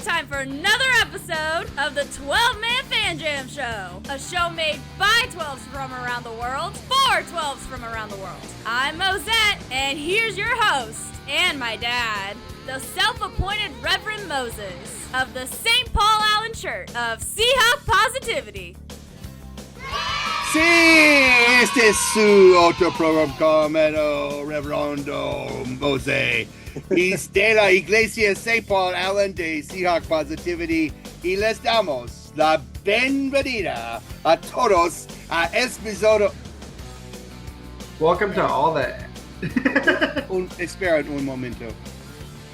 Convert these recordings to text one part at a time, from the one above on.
time for another episode of the 12-Man Fan Jam Show. A show made by 12s from around the world, for 12s from around the world. I'm Mosette, and here's your host, and my dad, the self-appointed Reverend Moses of the St. Paul Allen Church of Seahawk Positivity. Sí, este es su otro programa como Reverendo Mose. Y de la Iglesia St. Paul Allen de Seahawk Positivity. Y les damos la bienvenida a todos a episodio. Welcome to all that. Espera un momento.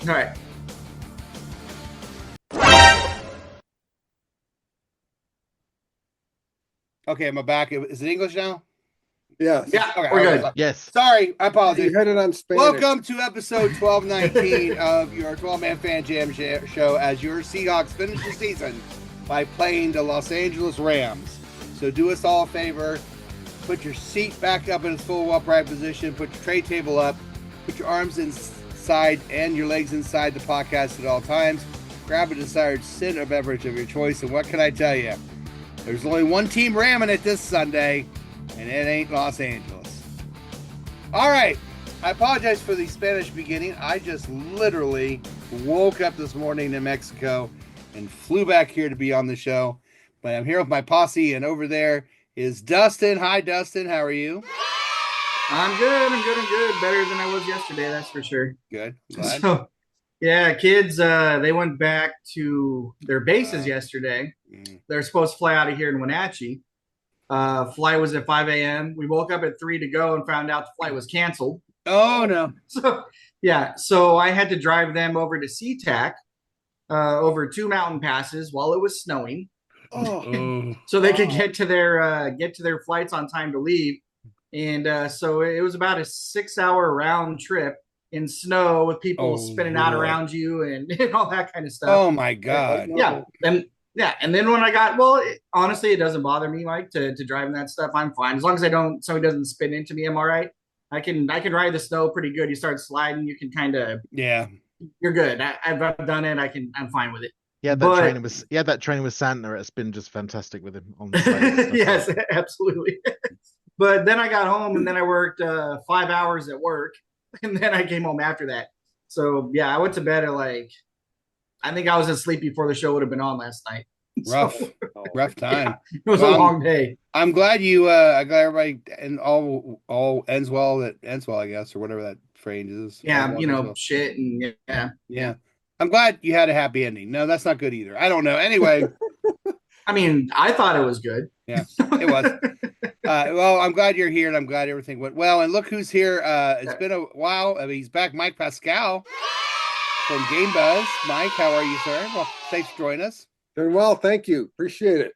All right. Okay, am I back? Is it English now? Yes. Yeah, Okay, we're good. Yes. Sorry, I apologize. You had it on Spanish. Welcome to episode 1219 of your 12-Man Fan Jam show as your Seahawks finish the season by playing the Los Angeles Rams. So do us all a favor. Put your seat back up in its full upright position. Put your tray table up. Put your arms inside and your legs inside the podcast at all times. Grab a desired sin or beverage of your choice. And what can I tell you? There's only one team ramming it this Sunday, and it ain't Los Angeles. All right. I apologize for the Spanish beginning. I just literally woke up this morning in Mexico and flew back here to be on the show. But I'm here with my posse, and over there is Dustin. Hi, Dustin. How are you? I'm good. Better than I was yesterday, that's for sure. Good. Glad. So, yeah, kids, they went back to their bases yesterday. They're supposed to fly out of here in Wenatchee. Flight was at 5 a.m. We woke up at 3 to go and found out the flight was canceled. Oh, no. So I had to drive them over to SeaTac over 2 mountain passes while it was snowing. Oh. So they could get to their flights on time to leave. And so it was about a 6-hour round trip in snow with people spinning out around you and all that kind of stuff. Oh, my God. And then when I got, honestly, it doesn't bother me, Mike, to drive in that stuff. I'm fine. As long as somebody doesn't spin into me, I'm all right. I can ride the snow pretty good. You start sliding, you can kind of, you're good. I've done it. I'm fine with it. Yeah, that training with Santa. It's been just fantastic with him on the side. Yes, absolutely. But then I got home and then I worked 5 hours at work, and then I came home after that. So yeah, I went to bed at I think I was asleep before the show would have been on last night. Rough time. Yeah, it was a long day. I'm glad I glad everybody and all ends well that ends well, I guess, or whatever that phrase is. Yeah, shit and yeah. I'm glad you had a happy ending. No, that's not good either. I don't know. Anyway, I mean, I thought it was good. Yeah, it was. Well, I'm glad you're here, and I'm glad everything went well. And look who's here. It's been a while. I mean, he's back, Mike Pascale from Game Buzz. Mike, how are you, sir? Well, thanks for joining us. Doing well, thank you. Appreciate it.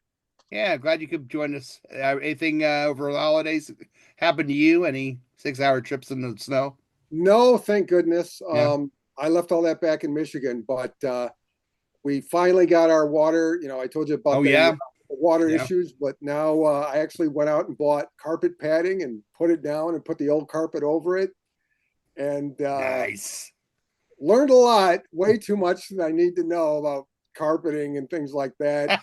Yeah, glad you could join us. Anything over the holidays happened to you? Any 6-hour trips in the snow? No, thank goodness. Yeah. I left all that back in Michigan, but we finally got our water. I told you about the water issues, but now I actually went out and bought carpet padding and put it down and put the old carpet over it. And nice. Learned a lot, way too much that I need to know about carpeting and things like that.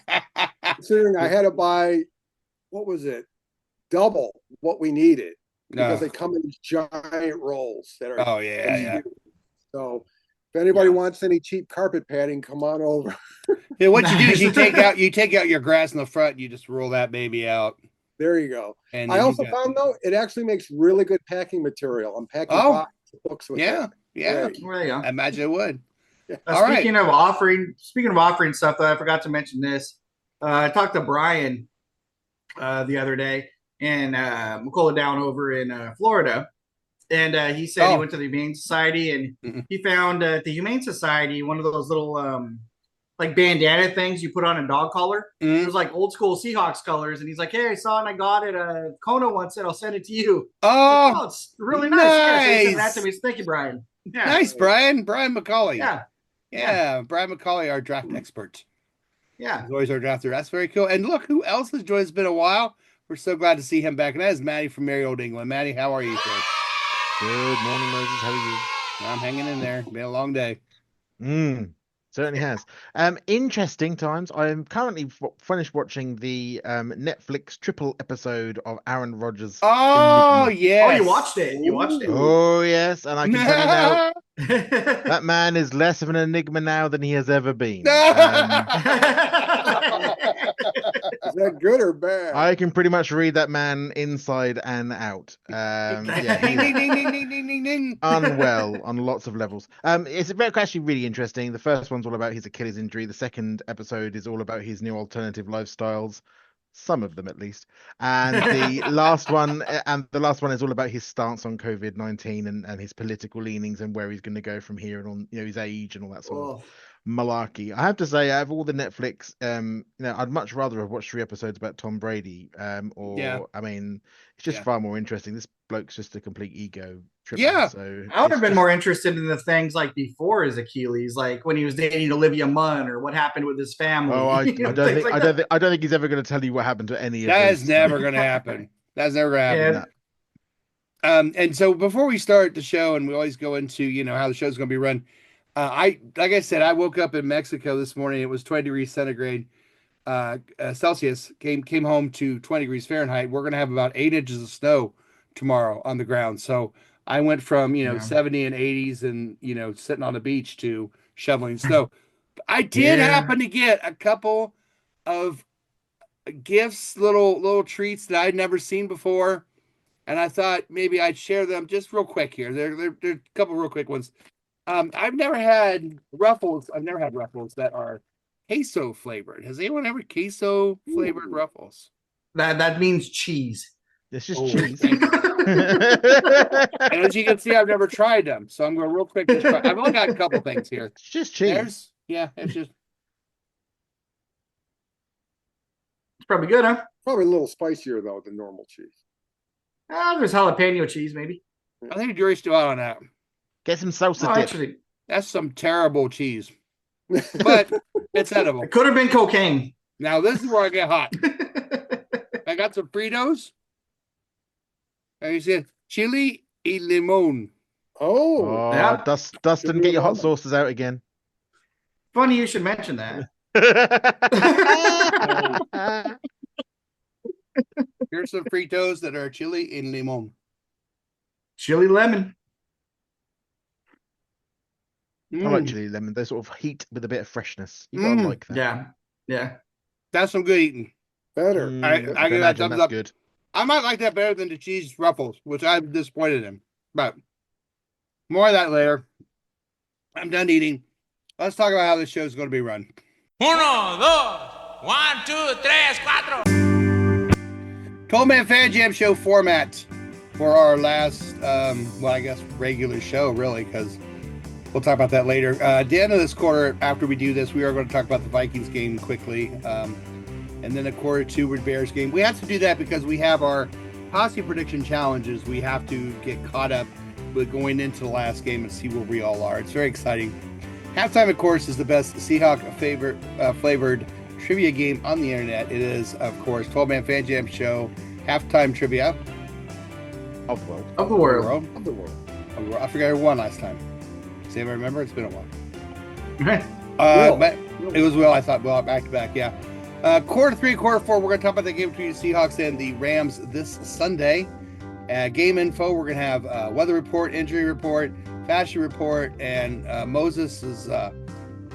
Considering I had to buy, what was it, double what we needed because they come in these giant rolls that are. Oh yeah. So if anybody wants any cheap carpet padding, come on over. Yeah, what you do is you take out your grass in the front and you just roll that baby out. There you go. And I also found though it actually makes really good packing material. I'm packing books with it. Yeah. Well, yeah. I imagine it would. Yeah. Speaking of offering stuff, though, I forgot to mention this. I talked to Brian the other day, and McCullough down over in Florida, and he said he went to the Humane Society, and he found at the Humane Society one of those little like bandana things you put on a dog collar. It was like old school Seahawks colors, and he's like, "Hey, I saw it and I got it. Kona wants it. I'll send it to you." Oh, it's really nice. Yeah, so he sent that to me. Thank you, Brian. Yeah. Nice, Brian McCauley. Yeah, Brian McCauley, our draft expert. Yeah, he's always our drafter. That's very cool. And look, who else has joined us? It's been a while. We're so glad to see him back. And that is Maddie from Merry Old England. Maddie, how are you, sir? Good morning, Moses. How are you? I'm hanging in there. Been a long day. Certainly has. Interesting times. I'm currently finished watching the Netflix triple episode of Aaron Rodgers' Oh, Enigma. yes. Oh, you watched it. You watched it. Oh, yes. And I can tell you now, that man is less of an enigma now than he has ever been. Is that good or bad? I can pretty much read that man inside and out. Yeah, Ding, he's ding, ding, ding, ding, ding, ding. unwell on lots of levels. It's actually really interesting. The first one's all about his Achilles injury. The second episode is all about his new alternative lifestyles, some of them at least. And the last one is all about his stance on COVID-19 and his political leanings and where he's going to go from here and on, his age and all that sort of malarkey. I have to say, out of all the Netflix, I'd much rather have watched 3 episodes about Tom Brady. I mean, it's just far more interesting. This bloke's just a complete ego trip. Yeah. So I would have been more interested in the things like before his Achilles, like when he was dating Olivia Munn, or what happened with his family. Oh, I don't think he's ever going to tell you what happened to any of That this. is never going to happen. That's never going to happen. Yeah. And so before we start the show, and we always go into, how the show's going to be run. Like I said, I woke up in Mexico this morning. It was 20 degrees centigrade, Celsius. Came home to 20 degrees Fahrenheit. We're going to have about 8 inches of snow tomorrow on the ground. So I went from 70 and 80s and sitting on the beach to shoveling snow. I did happen to get a couple of gifts, little treats that I'd never seen before, and I thought maybe I'd share them just real quick here. They're a couple real quick ones. I've never had Ruffles. I've never had Ruffles that are queso flavored. Has anyone ever queso flavored Ruffles? That means cheese. It's just cheese. And as you can see, I've never tried them, so I'm going to real quick. I've only got a couple things here. It's just cheese. It's just. It's probably good, huh? Probably a little spicier though than normal cheese. There's jalapeno cheese, maybe. I think the jury's still out on that. Get some salsa dip. Actually, That's some terrible cheese, but it's edible. it could have been cocaine. Now this is where I get hot. I got some Fritos. And you said chili y limon. Oh, Yeah. Dustin, get your hot sauces out again. Funny you should mention that. Here's some Fritos that are chili y limon. Chili lemon. I like chili lemon. They sort of heat with a bit of freshness. You gotta like that. Yeah. That's some good eating. better. I give that thumbs up. Good. I might like that better than the cheese Ruffles, which I'm disappointed in. But more of that later. I'm done eating. Let's talk about how this show is going to be run. 1, 2, 1, 2, 3, 4. 12-man Fan Jam show format for our last, I guess, regular show, really, because we'll talk about that later. At the end of this quarter, after we do this, we are going to talk about the Vikings game quickly. And then a quarter 2 with Bears game. We have to do that because we have our posse prediction challenges. We have to get caught up with going into the last game and see where we all are. It's very exciting. Halftime, of course, is the best Seahawk flavored trivia game on the internet. It is, of course, 12-man Fan Jam show halftime trivia Of the world. Of the world. Of the world. I forgot who won last time. Does anybody remember? It's been a while. Will. But it was Will. I thought back to back. Yeah. Quarter 3, quarter 4. We're going to talk about the game between the Seahawks and the Rams this Sunday. Game info. We're going to have weather report, injury report, fashion report, and Moses'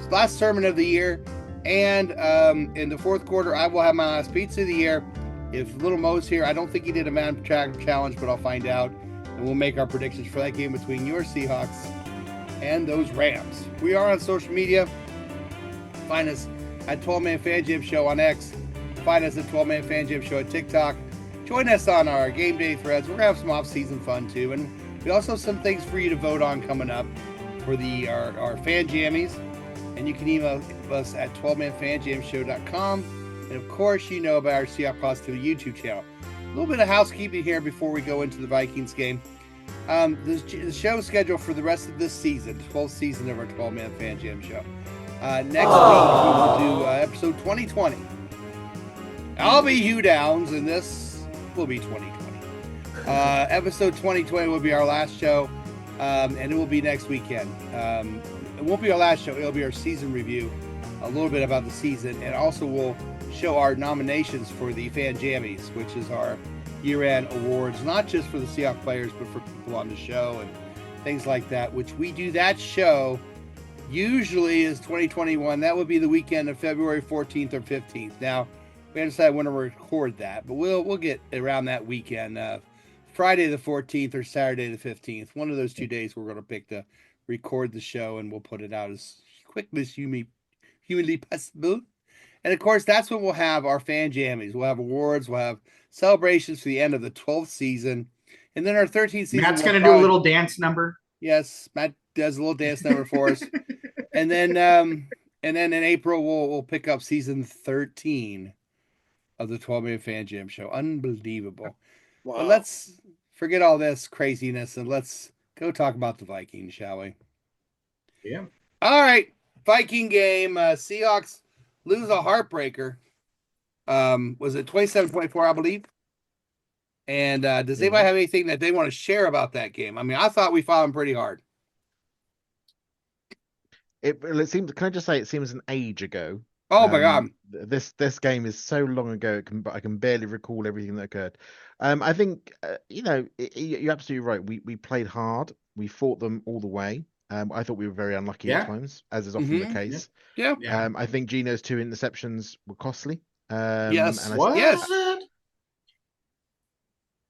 last sermon of the year. And in the fourth quarter, I will have my last pizza of the year. If Little Mo's here, I don't think he did a man challenge, but I'll find out. And we'll make our predictions for that game between your Seahawks and those Rams. We are on social media. Find us at 12-Man Fan Jam Show on X. Find us at 12-Man Fan Jam Show at TikTok. Join us on our game day threads. We're going to have some off-season fun, too. And we also have some things for you to vote on coming up for our fan jammies. And you can email us at 12manfanjamshow.com. And, of course, you know about our Seahawks Positivity YouTube channel. A little bit of housekeeping here before we go into the Vikings game. The show schedule for the rest of this season, the 12th season of our 12-Man Fan Jam show. Next week, we will do episode 2020. I'll be Hugh Downs, and this will be 2020. Episode 2020 will be our last show, and it will be next weekend. it won't be our last show. It'll be our season review, a little bit about the season, and also we'll show our nominations for the Fan Jammies, which is our year-end awards, not just for the Seahawks players, but for people on the show and things like that, which we do that show usually is 2021. That would be the weekend of February 14th or 15th. Now, we haven't decided when to record that, but we'll get around that weekend, Friday the 14th or Saturday the 15th. One of those 2 days we're going to pick to record the show, and we'll put it out as quickly as humanly possible. And of course, that's when we'll have our Fan Jammies. We'll have awards, we'll have celebrations for the end of the 12th season, and then our 13th season. Matt's going to do a little dance number. Yes, Matt does a little dance number for us, and then in April we'll pick up season 13 of the 12-Man Fan Jam show. Unbelievable. Wow. But let's forget all this craziness and let's go talk about the Vikings, shall we? Yeah. All right, Viking game. Seahawks lose a heartbreaker. Was it 27-24, I believe? And does anybody have anything that they want to share about that game? I mean, I thought we fought them pretty hard. It seems. Can I just say it seems an age ago? Oh my God! This game is so long ago. I can barely recall everything that occurred. I think you're absolutely right. We played hard. We fought them all the way. I thought we were very unlucky at times, as is often the case. Yeah. I think Gino's 2 interceptions were costly. Yes. And Yes.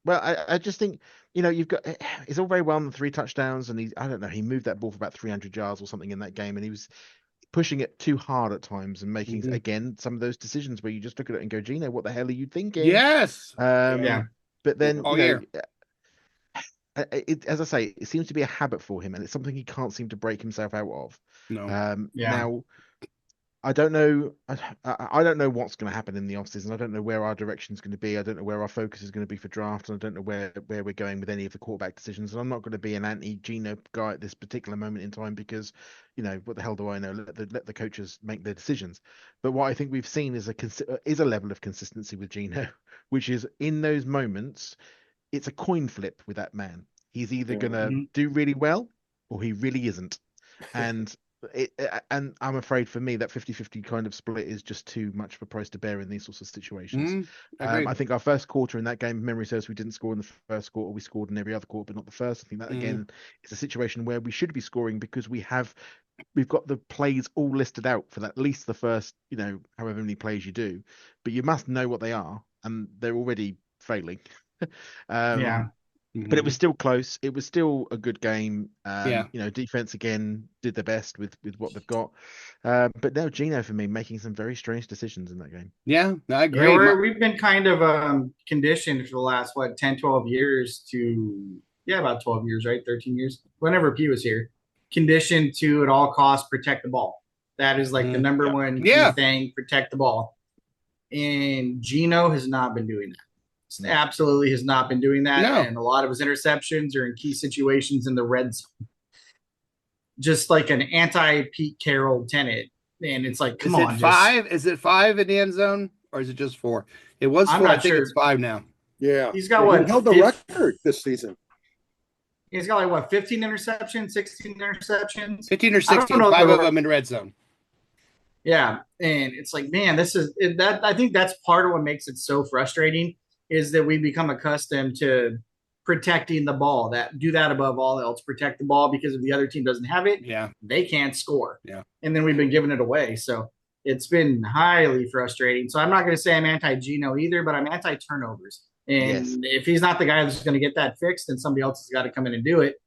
Well, I just think, you've got, it's all very well on the 3 touchdowns, and he moved that ball for about 300 yards or something in that game, and he was pushing it too hard at times and making, again, some of those decisions where you just look at it and go, Gino, what the hell are you thinking? Yes. But then, It, as I say, it seems to be a habit for him, and it's something he can't seem to break himself out of. No. Now, I don't know. I don't know what's going to happen in the offseason. I don't know where our direction is going to be. I don't know where our focus is going to be for draft, and I don't know where we're going with any of the quarterback decisions. And I'm not going to be an anti-Gino guy at this particular moment in time because, what the hell do I know? Let the coaches make their decisions. But what I think we've seen is a level of consistency with Gino, which is in those moments, it's a coin flip with that man. He's either going to do really well or he really isn't. And and I'm afraid for me that 50-50 kind of split is just too much of a price to bear in these sorts of situations. I think our first quarter in that game, if memory serves, we didn't score in the first quarter. We scored in every other quarter, but not the first. I think that again is a situation where we should be scoring because we've got the plays all listed out for at least the first, however many plays you do, but you must know what they are, and they're already failing. But it was still close. It was still a good game. Defense again did their best with what they've got. But no, Gino for me making some very strange decisions in that game. Yeah, I agree. We've been kind of conditioned for the last 10, 12 years to about 12 years, right? 13 years. Whenever P was here, conditioned to at all costs protect the ball. That is like the number one key thing, protect the ball. And Gino has not been doing that. Absolutely has not been doing that. No. And a lot of his interceptions are in key situations in the red zone. Just like an anti-Pete Carroll tenant. And it's like, come on. Is it 5 in the end zone or is it just 4? It was 4. I think it's 5 now. Yeah. He's got He held the record this season. He's got 15 interceptions, 16 interceptions? 15 or 16, 5 of them in red zone. Yeah. And it's like, man, I think that's part of what makes it so frustrating. Is that we become accustomed to protecting the ball, do that above all else, protect the ball, because if the other team doesn't have it, they can't score. Yeah. And then we've been giving it away. So it's been highly frustrating. So I'm not going to say I'm anti-Gino either, but I'm anti-turnovers. And if he's not the guy that's going to get that fixed, then somebody else has got to come in and do it.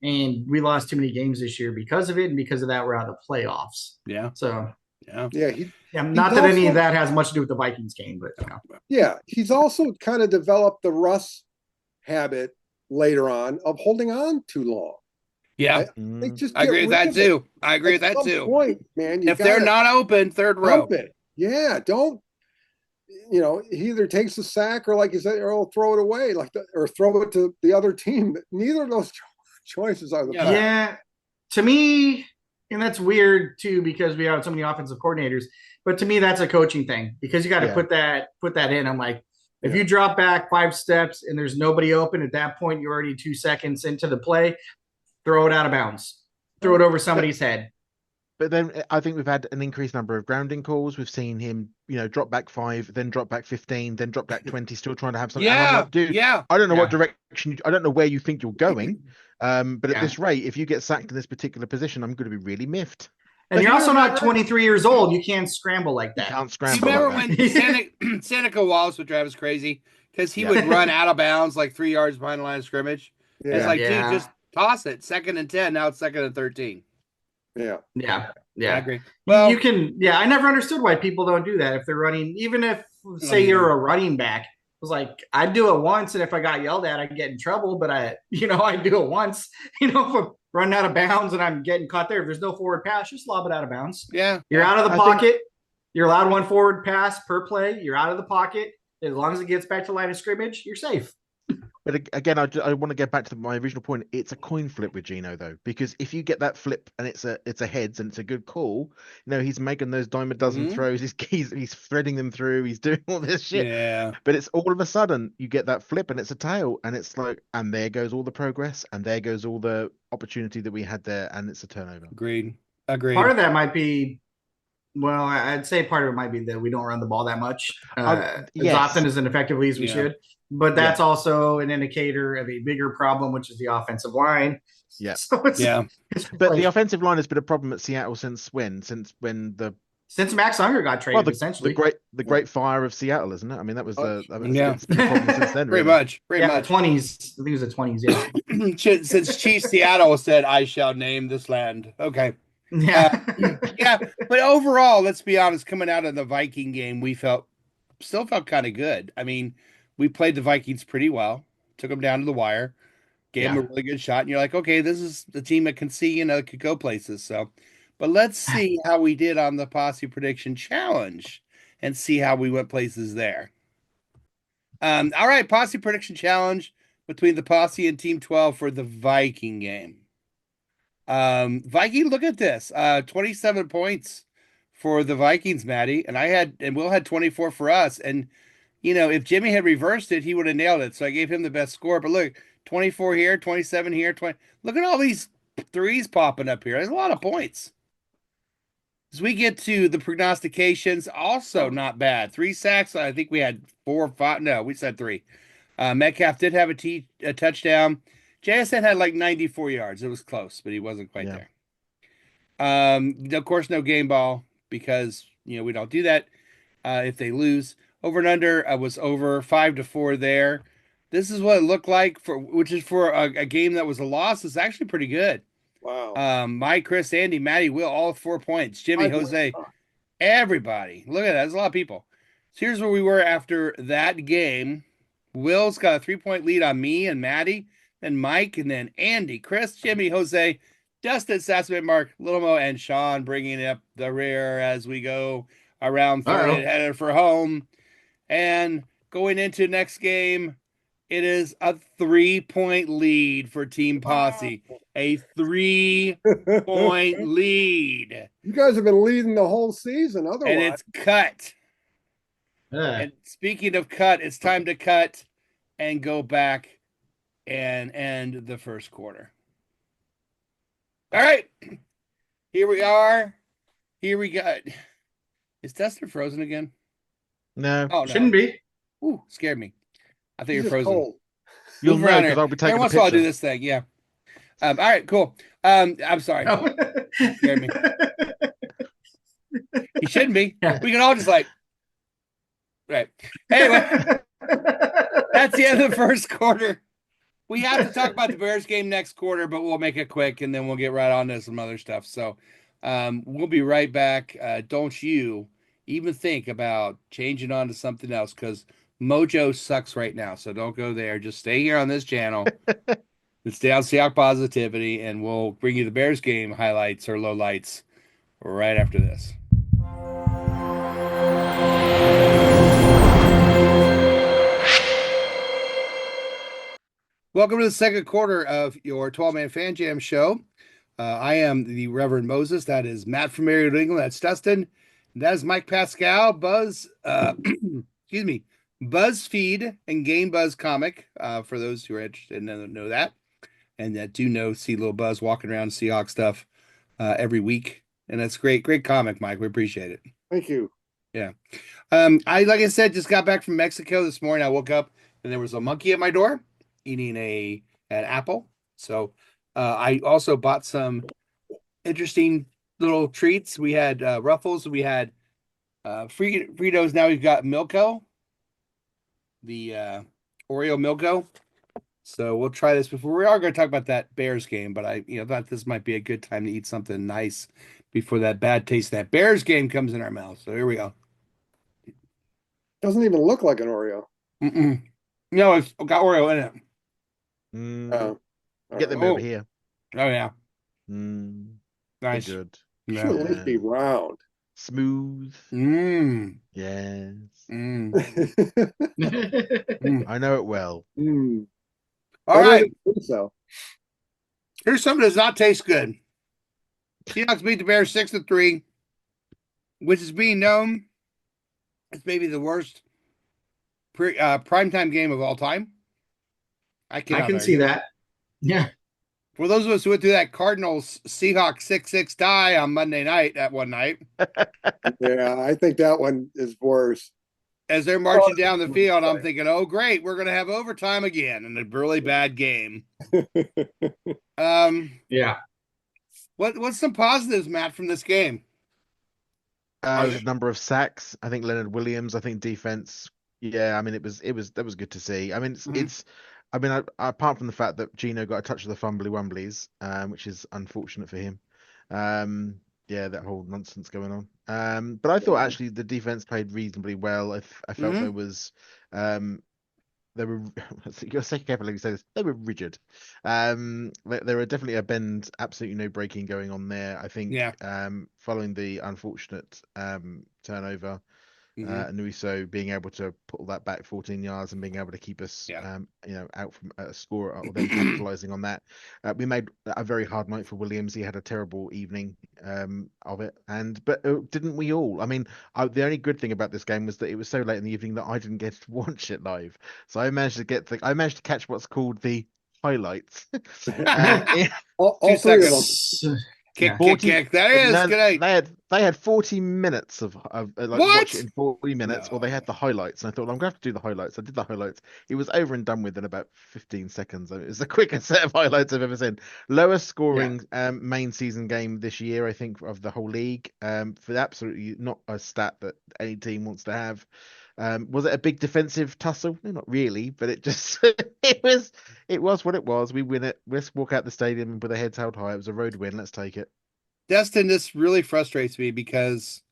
And we lost too many games this year because of it. And because of that, we're out of the playoffs. Yeah. So not that any of that has much to do with the Vikings game, but he's also kind of developed the Russ habit later on of holding on too long. Yeah, I agree with that too. Point, man, if they're not open, third row. Don't. He either takes the sack or, like you said, or he'll throw it away, or throw it to the other team. Neither of those choices are the best. Yeah, to me. And that's weird too, because we have so many offensive coordinators. But to me, that's a coaching thing because you got to put that in. I'm like, if you drop back 5 steps and there's nobody open at that point, you're already 2 seconds into the play. Throw it out of bounds. Throw it over somebody's head. But then I think we've had an increased number of grounding calls. We've seen him, drop back 5, then drop back 15, then drop back 20, still trying to have something. And I'm like, dude, I don't know what direction, I don't know where you think you're going. But at this rate, if you get sacked in this particular position, I'm going to be really miffed. And you're also not 23 years old. You can't scramble like that. You can't scramble. You remember when Seneca Wallace would drive us crazy because he would run out of bounds like 3 yards behind the line of scrimmage? Yeah. It's like, dude, just toss it. 2nd and 10. Now it's 2nd and 13. Yeah. I agree. Well, you can. Yeah, I never understood why people don't do that if they're running. Even if, say, you're a running back, it was like I'd do it once, and if I got yelled at, I'd get in trouble. But I'd do it once. If I'm running out of bounds and I'm getting caught there, if there's no forward pass, just lob it out of bounds. Yeah, you're out of the pocket. You're allowed 1 forward pass per play. You're out of the pocket as long as it gets back to line of scrimmage. You're safe. But again, I want to get back to my original point. It's a coin flip with Gino, though, because if you get that flip and it's a heads and it's a good call, he's making those dime a dozen throws. He's threading them through. He's doing all this shit. Yeah. But it's all of a sudden you get that flip and it's a tail, and it's like, and there goes all the progress, and there goes all the opportunity that we had there, and it's a turnover. Agreed. Part of that might be. Well, I'd say part of it might be that we don't run the ball that much as often as effectively as we should. But that's also an indicator of a bigger problem, which is the offensive line. Yeah. So but the offensive line has been a problem at Seattle since Max Unger got traded, essentially. The great fire of Seattle, isn't it? I mean, that was it's been a problem since then. Pretty really. much. Pretty much. 20s. I think it was the 20s, yeah. Since Chief Seattle said, I shall name this land. Okay. Yeah. But overall, let's be honest, coming out of the Viking game, we still felt kind of good. I mean, we played the Vikings pretty well, took them down to the wire, gave them a really good shot, and you're like, okay, this is the team that can see, could go places. So, but let's see how we did on the Posse Prediction Challenge and see how we went places there. All right, Posse Prediction Challenge between the Posse and Team 12 for the Viking game. Viking, look at this. 27 points for the Vikings, Maddie, and Will had 24 for us. And if Jimmy had reversed it, he would have nailed it. So I gave him the best score. But look, 24 here, 27 here, 20. Look at all these threes popping up here. There's a lot of points. As we get to the prognostications, also not bad. 3 sacks. I think we had 4 or 5. No, we said 3. Metcalf did have a touchdown. JSN had like 94 yards. It was close, but he wasn't quite there. Of course, no game ball because, we don't do that if they lose. Over and under was over 5-4 there. This is what it looked like which is for a game that was a loss. It's actually pretty good. Wow. Mike, Chris, Andy, Maddie, Will, all 4 points. Jimmy, Jose, everybody. Look at that. There's a lot of people. So here's where we were after that game. Will's got a 3-point lead on me and Maddie. Then Mike, and then Andy, Chris, Jimmy, Jose, Dustin, Sassman, Mark, Little Mo, and Sean bringing up the rear as we go around third and headed for home. And going into next game, it is a 3-point lead for Team Posse. A 3-point lead. You guys have been leading the whole season otherwise. And it's cut. And speaking of cut, it's time to cut and go back and end the first quarter. All right. Here we are. Here we go. Is Dustin frozen again? No. Oh, no. Shouldn't be. Ooh, scared me. I think you're He's frozen. cold. You'll know because I'll be taking Every once in a while I'll do this thing, yeah. All right, cool. I'm sorry. Scared me. He shouldn't be. We can all just right. Anyway, that's the end of the first quarter. We have to talk about the Bears game next quarter, but we'll make it quick and then we'll get right on to some other stuff. So we'll be right back. Don't you even think about changing on to something else because Mojo sucks right now. So don't go there. Just stay here on this channel and stay on Seahawks Positivity, and we'll bring you the Bears game highlights or lowlights right after this. Welcome to the second quarter of your 12-Man Fan Jam show. I am the Reverend Moses. That is Matt from Marion, New England. That's Dustin. That is Mike Pascale, BuzzFeed and Game Buzz comic, for those who are interested and know that. And that do see little Buzz walking around Seahawks stuff every week. And that's great comic, Mike. We appreciate it. Thank you. Yeah. Like I said, just got back from Mexico this morning. I woke up and there was a monkey at my door eating an apple. So I also bought some interesting little treats. We had Ruffles, we had Fritos. Now we've got Milko, the Oreo Milko. So we'll try this before. We are going to talk about that Bears game, but I thought this might be a good time to eat something nice before that bad taste of that Bears game comes in our mouth. So here we go. Doesn't even look like an Oreo. Mm-mm. No, it's got Oreo in it. Get them over here. Oh yeah. Nice. Good. Yeah. Should at least be round. Smooth. Yes. I know it well. All right. So here's something that does not taste good. Seahawks beat the Bears 6-3, which is being known as maybe the worst primetime game of all time. I can see that. Yeah. For those of us who went through that Cardinals Seahawks 6-6 tie on Monday night, that one night. Yeah, I think that one is worse. As they're marching down the field, I'm thinking, oh, great, we're going to have overtime again in a really bad game. Yeah. What's some positives, Matt, from this game? The number of sacks. I think Leonard Williams. I think defense. Yeah, I mean, that was good to see. I mean, apart from the fact that Gino got a touch of the fumbly wumblies, which is unfortunate for him. Yeah, that whole nonsense going on. But I thought actually the defense played reasonably well. I felt there was, they were. You're so careful when you say this. They were rigid. There were definitely a bend, absolutely no breaking going on there. I think. Following the unfortunate turnover. Nuiso being able to pull that back 14 yards and being able to keep us, out from a score, or then capitalizing on that. We made a very hard night for Williams. He had a terrible evening of it, but didn't we all? I mean, the only good thing about this game was that it was so late in the evening that I didn't get to watch it live. So I managed to catch what's called the highlights. All three of them. Kick. That is good. They had 40 minutes of watch it in 40 minutes. No. Well, they had the highlights, and I thought, well, I'm going to have to do the highlights. I did the highlights. It was over and done with in about 15 seconds. It was the quickest set of highlights I've ever seen. Lowest scoring main season game this year, I think, of the whole league. For absolutely not a stat that any team wants to have. Was it a big defensive tussle? No, not really, but it just it was what it was. We win it. Let's walk out the stadium with our heads held high. It was a road win. Let's take it. Destin, this really frustrates me because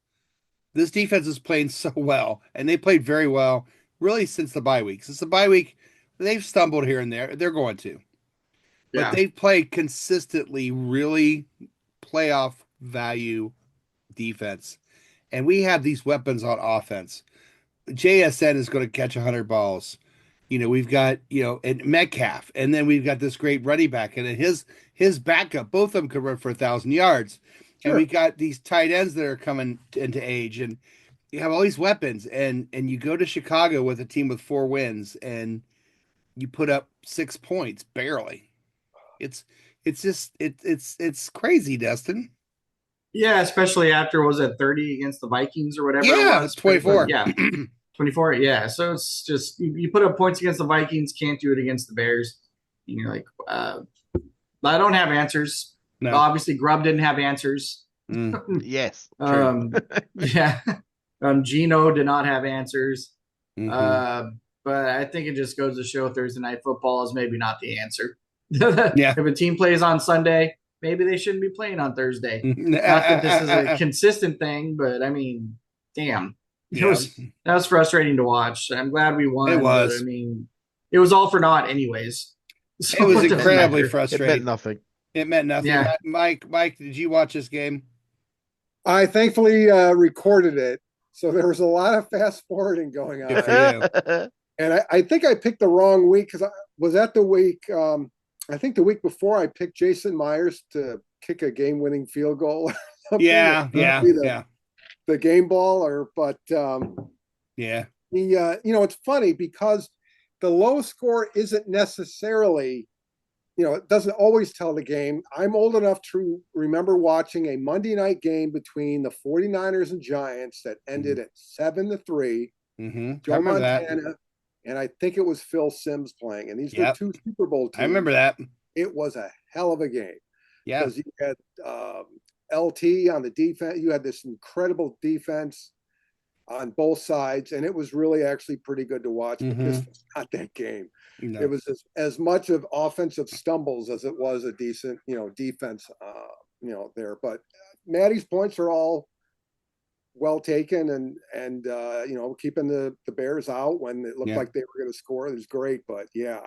this defense is playing so well, and they played very well really since the bye week. Since the bye week, they've stumbled here and there. They're going to. But they've played consistently really playoff value defense. And we have these weapons on offense. JSN is going to catch 100 balls. We've got, and Metcalf, and then we've got this great running back, and then his backup, both of them could run for 1,000 yards. Sure. And we got these tight ends that are coming into age, and you have all these weapons, and you go to Chicago with a team with 4 wins, and you put up 6 points barely. It's crazy, Dustin. Yeah, especially after, was it 30 against the Vikings or whatever? Yeah, it's 24. Yeah. 24, yeah. So it's just you put up points against the Vikings, can't do it against the Bears. You're like, I don't have answers. No. Obviously, Grubb didn't have answers. Yes. Yeah. Gino did not have answers. But I think it just goes to show Thursday Night Football is maybe not the answer. Yeah. If a team plays on Sunday, maybe they shouldn't be playing on Thursday. Not that this is a consistent thing, but I mean, damn. That was frustrating to watch. I'm glad we won. It was. But, I mean, it was all for naught anyways. So it was incredibly frustrating. It meant nothing. Yeah. Mike, did you watch this game? I thankfully recorded it. So there was a lot of fast forwarding going on. Good for you. And I think I picked the wrong week because I was at the week. I think the week before I picked Jason Myers to kick a game-winning field goal. Yeah. The game ball, it's funny because the low score isn't necessarily it doesn't always tell the game. I'm old enough to remember watching a Monday night game between the 49ers and Giants that ended at 7-3. Mm-hmm. Joe Montana, and I think it was Phil Simms playing. And these were two Super Bowl teams. I remember that. It was a hell of a game. Yeah. Because you had LT on the defense. You had this incredible defense on both sides, and it was really actually pretty good to watch. But this was not that game. No. It was as much of offensive stumbles as it was a decent, defense, there. But Maddie's points are all well taken, and keeping the Bears out when it looked like they were going to score is great. But yeah,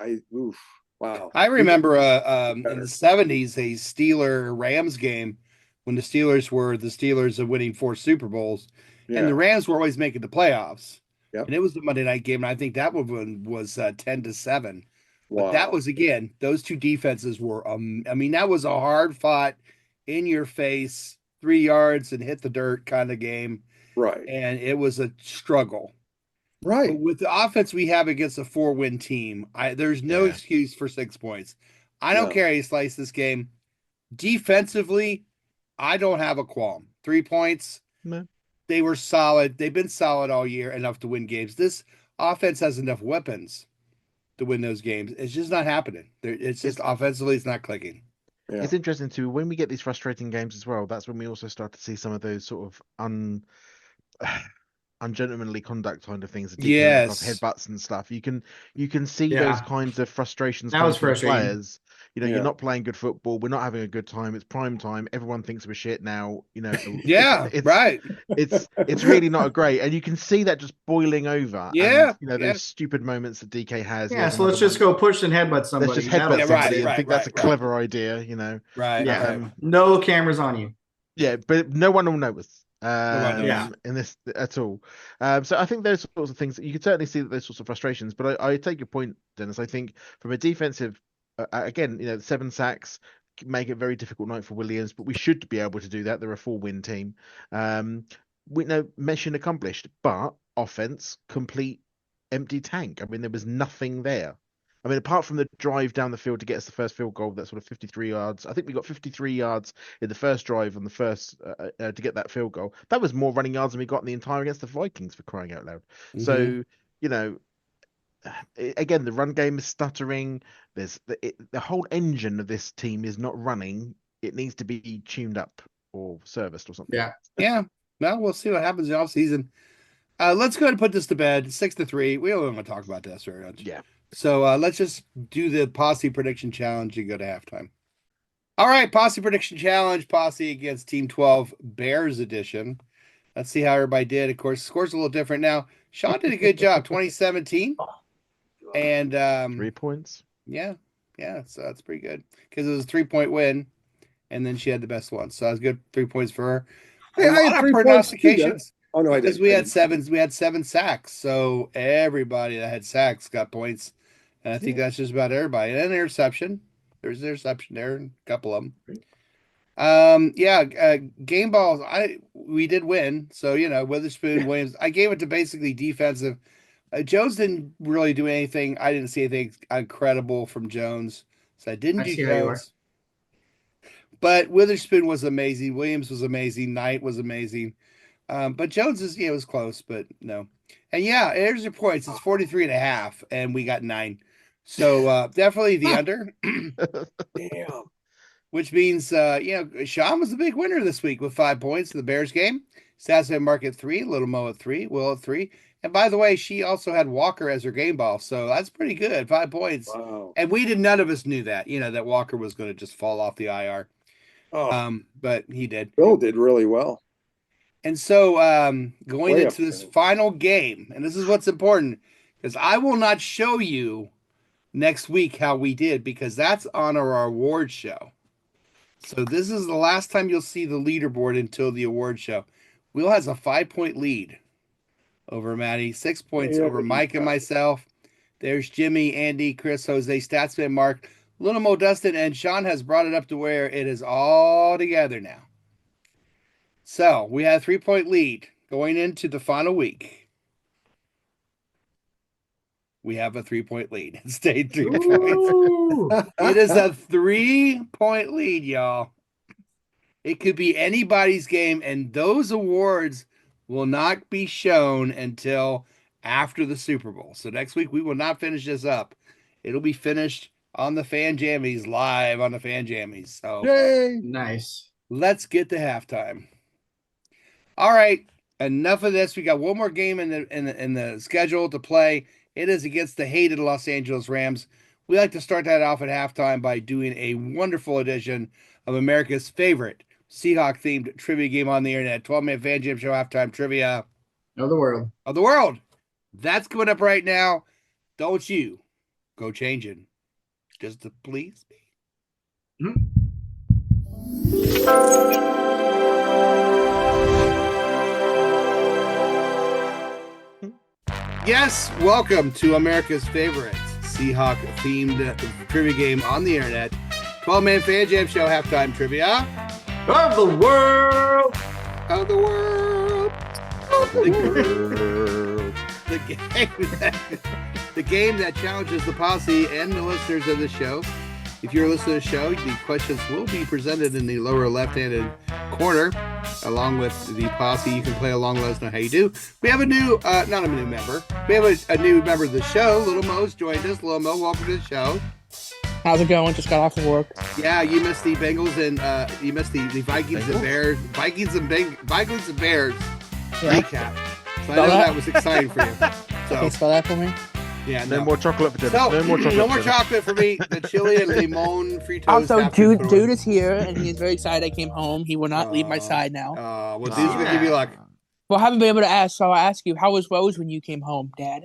wow. I remember in the 70s a Steeler-Rams game when the Steelers of winning 4 Super Bowls, and the Rams were always making the playoffs. Yep. And it was the Monday night game, and I think that one was 10-7. Wow. But that was, again, those two defenses were that was a hard-fought, in-your-face, 3 yards and hit the dirt kind of game. Right. And it was a struggle. Right. But with the offense we have against a 4-win team, there's no excuse for 6 points. I don't care how you slice this game. Defensively, I don't have a qualm. 3 points. No. They were solid. They've been solid all year, enough to win games. This offense has enough weapons to win those games. It's just not happening. It's just offensively, it's not clicking. Yeah. It's interesting too, when we get these frustrating games as well, that's when we also start to see some of those sort of ungentlemanly conduct kind of things, headbutts and stuff. You can see those kinds of frustrations that was from frustrating. Players. You're not playing good football. We're not having a good time. It's prime time. Everyone thinks we're shit now. It's right. It's really not great, and you can see that just boiling over. Yeah, and, those stupid moments that DK has. Yeah, so let's just go push and headbutt somebody. Let's just headbutt somebody. I think that's a clever idea. Right. Yeah. No cameras on you. Yeah, but no one will notice. In this at all. So I think those sorts of things, you can certainly see those sorts of frustrations. But I take your point, Dennis. I think from a defensive, again, 7 sacks make it a very difficult night for Williams, but we should be able to do that. They're a 4-win team. We know mission accomplished, but offense complete empty tank. I mean, there was nothing there. I mean, apart from the drive down the field to get us the first field goal, that's sort of 53 yards. I think we got 53 yards in the first drive on the first to get that field goal. That was more running yards than we got in the entire against the Vikings, for crying out loud. So, again, the run game is stuttering. There's the whole engine of this team is not running. It needs to be tuned up or serviced or something. Yeah. Well, we'll see what happens in the offseason. Let's go ahead and put this to bed. 6-3. We don't want to talk about this very much. Yeah. So let's just do the Posse prediction challenge and go to halftime. All right, Posse prediction challenge. Posse against Team 12 Bears edition. Let's see how everybody did. Of course, score's a little different now. Sean did a good job, 2017. And 3 points. Yeah. So that's pretty good because it was a 3-point win, and then she had the best one. So that was good. 3 points for her. Hey, I had 3 prognostications. Oh no, I did. Because we had 7 sacks. So everybody that had sacks got points. And I think that's just about everybody. And an interception. There's an interception there, a couple of them. Game balls. We did win. So Witherspoon, Williams. I gave it to basically defensive. Jones didn't really do anything. I didn't see anything incredible from Jones, so I didn't do Jones. But Witherspoon was amazing. Williams was amazing. Knight was amazing. But Jones was close, but no. And here's your points. It's 43.5, and we got 9. So definitely the under. Damn. Which means Sean was the big winner this week with 5 points in the Bears game. Stats Mark at 3, Little Mo at 3, Will at 3. And by the way, she also had Walker as her game ball, so that's pretty good. 5 points. Wow. And none of us knew that, that Walker was going to just fall off the IR. But he did. Bill did really well. And so going into this final game, and this is what's important, because I will not show you next week how we did, because that's on our award show. So this is the last time you'll see the leaderboard until the award show. Will has a 5-point lead over Maddie, 6 points over Mike and myself. There's Jimmy, Andy, Chris, Jose, Statsman, Mark, Little Mo, Dustin, and Sean has brought it up to where it is all together now. So we had a 3-point lead going into the final week. we have a 3-point lead. It stayed 3 points. Ooh. It is a 3-point lead, y'all. It could be anybody's game, and those awards will not be shown until after the Super Bowl. So next week, we will not finish this up. It'll be finished on the Fan Jammies, live on the Fan Jammies. So Yay! Nice. let's get to halftime. All right, enough of this. We got one more game in the schedule to play. It is against the hated Los Angeles Rams. We like to start that off at halftime by doing a wonderful edition of America's favorite Seahawk-themed trivia game on the internet. 12-minute Fan Jam Show halftime trivia Of the world. of the world. That's coming up right now. Don't you go changing. Just to please me. Mhm. Yes, welcome to America's favorite Seahawk-themed trivia game on the internet. 12-man Fan Jam Show halftime trivia Of the world. of the world. The game that challenges the posse and the listeners of the show. If you're a listener to the show, the questions will be presented in the lower left-handed corner, along with the posse. You can play along, let us know how you do. We have a new, not a new member. We have a new member of the show. Little Mo's joined us. Little Mo, welcome to the show. How's it going? Just got off of work. Yeah, you missed the Bengals and you missed the Vikings and Bears. Vikings and Bears Yeah. recap. So I Spell know that? that was exciting for you. Can So you spell that for me? yeah, No more chocolate for dinner. So, no more chocolate. no more for dinner. chocolate for me. The chili and limon fritos. Also, have to put away. Dude is here, and he's very excited I came home. He will not leave my side now. Well, dude's gonna give you luck. Well, I haven't been able to ask, so I ask you, how was Rose when you came home, Dad?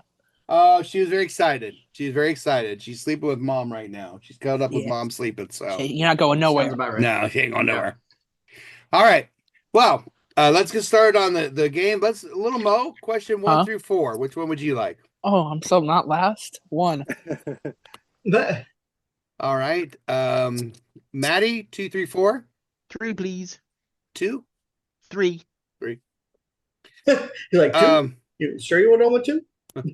Oh, she was very excited. She's very excited. She's sleeping with Mom right now. She's cuddled up with Yeah. Mom sleeping. So Hey, you're not going Sounds nowhere. about right. no, she ain't going nowhere. All right. Well, let's get started on the game. Little Mo, question 1 Huh? through 4. Which one would you like? Oh, I'm so not last. 1. All right. Maddie, 2, 3, 4. 3, please. 2. 3. You like two? You sure you want to know what two?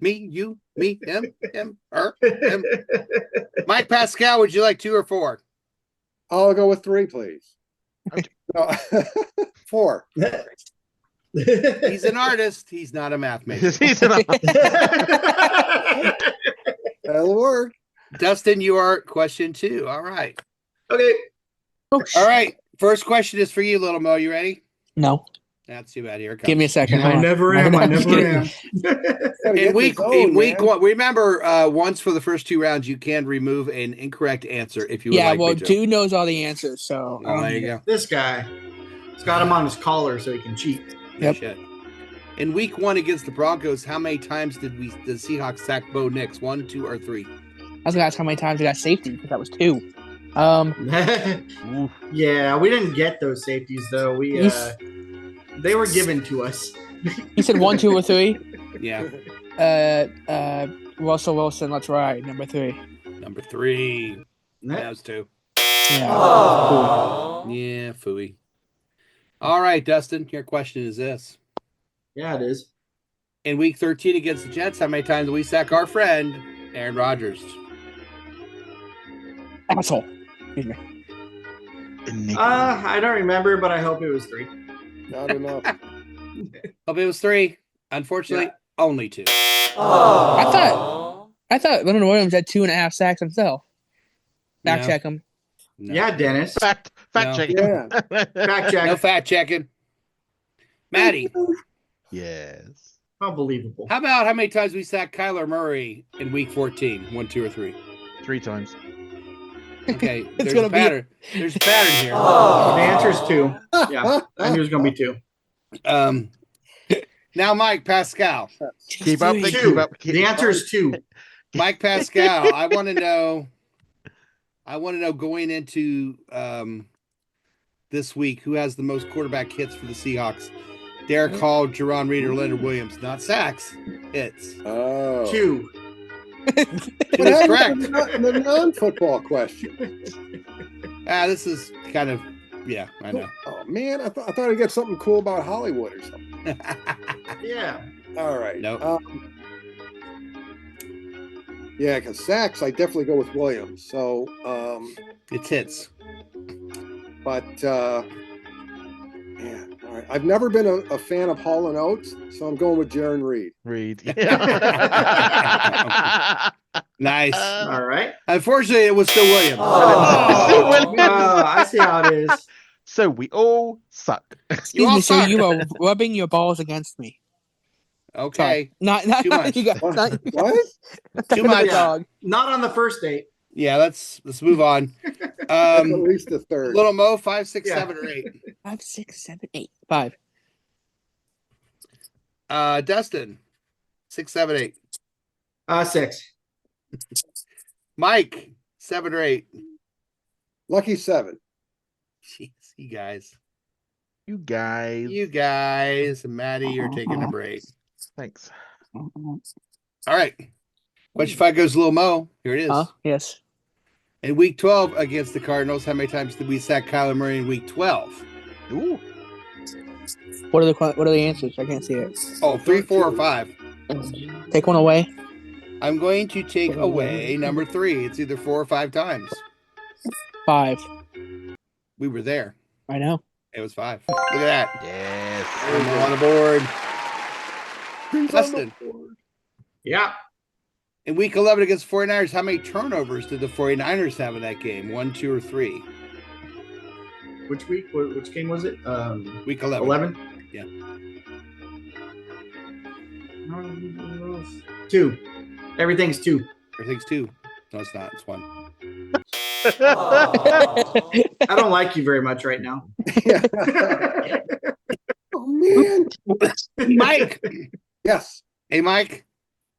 Me, you, me, him, her, him. Mike Pascale, would you like 2 or 4? I'll go with 3, please. No, 4. He's an artist. He's not a math major. That'll work. Dustin, you are question 2. All right. Okay. Oh, All right. First question is for you, Little Mo. You ready? No. That's too bad. Here it comes. Give me a second. I Hold on. never am. I never am. Gotta In get week the zone, man. 1, remember, once for the first 2 rounds, you can remove an incorrect answer if you would Yeah, like well, me to. Dude knows all the answers, so. Oh, there you go. This guy. He's got him on his collar so he can cheat. No Yep. shit. In week 1 against the Broncos, how many times did the Seahawks sack Bo Nix? 1, 2, or 3? I was going to ask how many times we got safety, because that was 2. Yeah, we didn't get those safeties though. They were given to us. You said 1, 2, or 3? Yeah. Russell Wilson, let's ride. Number 3. Number 3. That was 2. Yeah. Yeah, phooey. All right, Dustin, your question is this. Yeah, it is. In week 13 against the Jets, how many times did we sack our friend, Aaron Rodgers? Asshole. Excuse me. I don't remember, but I hope it was 3. Not enough. Hope it was 3. Unfortunately, only 2. I thought Leonard Williams had 2.5 sacks himself. Back No. check him. No. Yeah, Dennis. Fact No. checking. Yeah. Fact check. No fat checking. Maddie, Yes. Unbelievable. how about how many times we sacked Kyler Murray in week 14? 1, 2, or 3? 3 times. Okay, It's there's gonna a be- pattern. There's a pattern here. The answer is 2. Yeah, I knew it was going to be 2. Now, Mike Pascal. Keep up. Three. Keep up. The answer is 2. Mike Pascal, I want to know going into this week, who has the most quarterback hits for the Seahawks? Derek Hall, Jerron Reed, or Leonard Williams? Not sacks, hits. Oh. 2. What That's happened correct. to the non-football question? This is kind of, yeah, I know. Oh man, I thought I'd get something cool about Hollywood or something. Yeah. All right. Nope. Yeah, because sacks, I definitely go with Williams. So, It's hits. but yeah, all right. I've never been a fan of Hall and Oates, so I'm going with Jaron Reed. Reed. Yeah. Nice. All right. Unfortunately, it was still Williams. Still Williams. I see how it is. So we all suck. Excuse all me, sir. suck. You are rubbing your balls against me. Okay. Not Too much. you guys. Not, What? Too much. dog. Not on the first date. Yeah, let's move on. That's at Um, least a third. Little Mo, 5, 6, Yeah. 7, or 8. 5, 6, 7, 8, 5. Dustin, 6, 7, 8. 6. Mike, 7 or 8. Lucky 7. Jeez, you guys. You guys. You guys. Maddie, you're taking number 8. Thanks. All right. Question 5 goes to Little Mo. Here it is. Yes. In week 12 against the Cardinals, how many times did we sack Kyler Murray in week 12? Ooh. What are the answers? I can't see it. Oh, 3, 4, or 5. Take one away. I'm going to take away number 3. It's either 4 or 5 times. 5. We were there. I know. It was 5. Look at that. Yes. I'm on the board. Dustin, Yeah. in week 11 against the 49ers, how many turnovers did the 49ers have in that game? 1, 2, or 3? Which week? Which game was it? Week 11. 11? Yeah. 2. Everything's 2. Everything's 2. No, it's not. It's 1. I don't like you very much right now. Oh, man. Mike. Yes. Hey, Mike.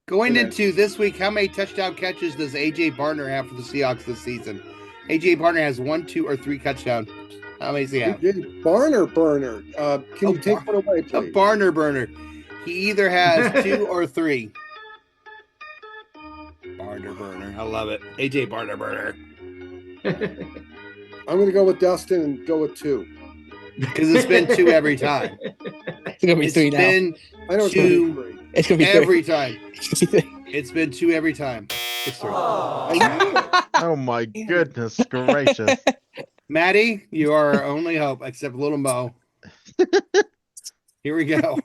Going Okay. into this week, how many touchdown catches does A.J. Barner have for the Seahawks this season? A.J. Barner has 1, 2, or 3 touchdowns. How many does he have? Barner burner. Can you take one away, A please? Barner burner. He either has 2 or 3. Barner burner. I love it. A.J. Barner burner. I'm going to go with Dustin and go with 2. Because it's been 2 every time. It's gonna be It's 3 now. been I know it's going to 2 be 3. It's gonna be 3. every time. It's gonna be 3. It's been 2 every time. It's 3. Oh my goodness gracious. Maddie, you are our only hope, except Little Mo. Here we go.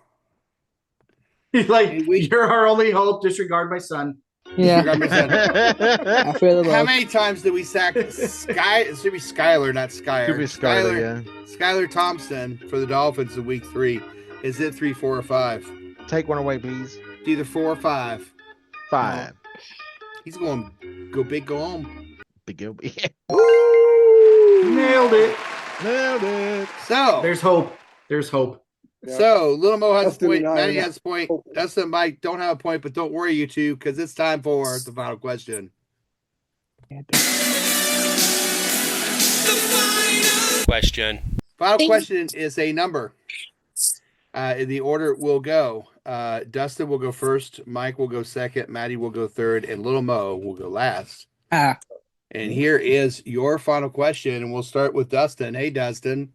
Like, you're our only hope. Disregard my son. Yeah. How I feel the love. many times did we sack Sky? It should be Skyler, not Skyer. Could be Skyler, yeah. Skyler Thompson for the Dolphins in week 3. Is it 3, 4, or 5? Take one away, please. It's either 4 or 5. 5. He's going go big, go home. Big Gilby. Nailed it. Nailed it. So There's hope. There's hope. So Little Mo has a Dustin point. and I Maddie are has a point. not- Dustin and Mike don't have a point, but don't worry, you two, because it's time for the final question. Question. Final question is a number. In the order will go. Dustin will go first. Mike will go second. Maddie will go third, and Little Mo will go last. And here is your final question, and we'll start with Dustin. Hey, Dustin.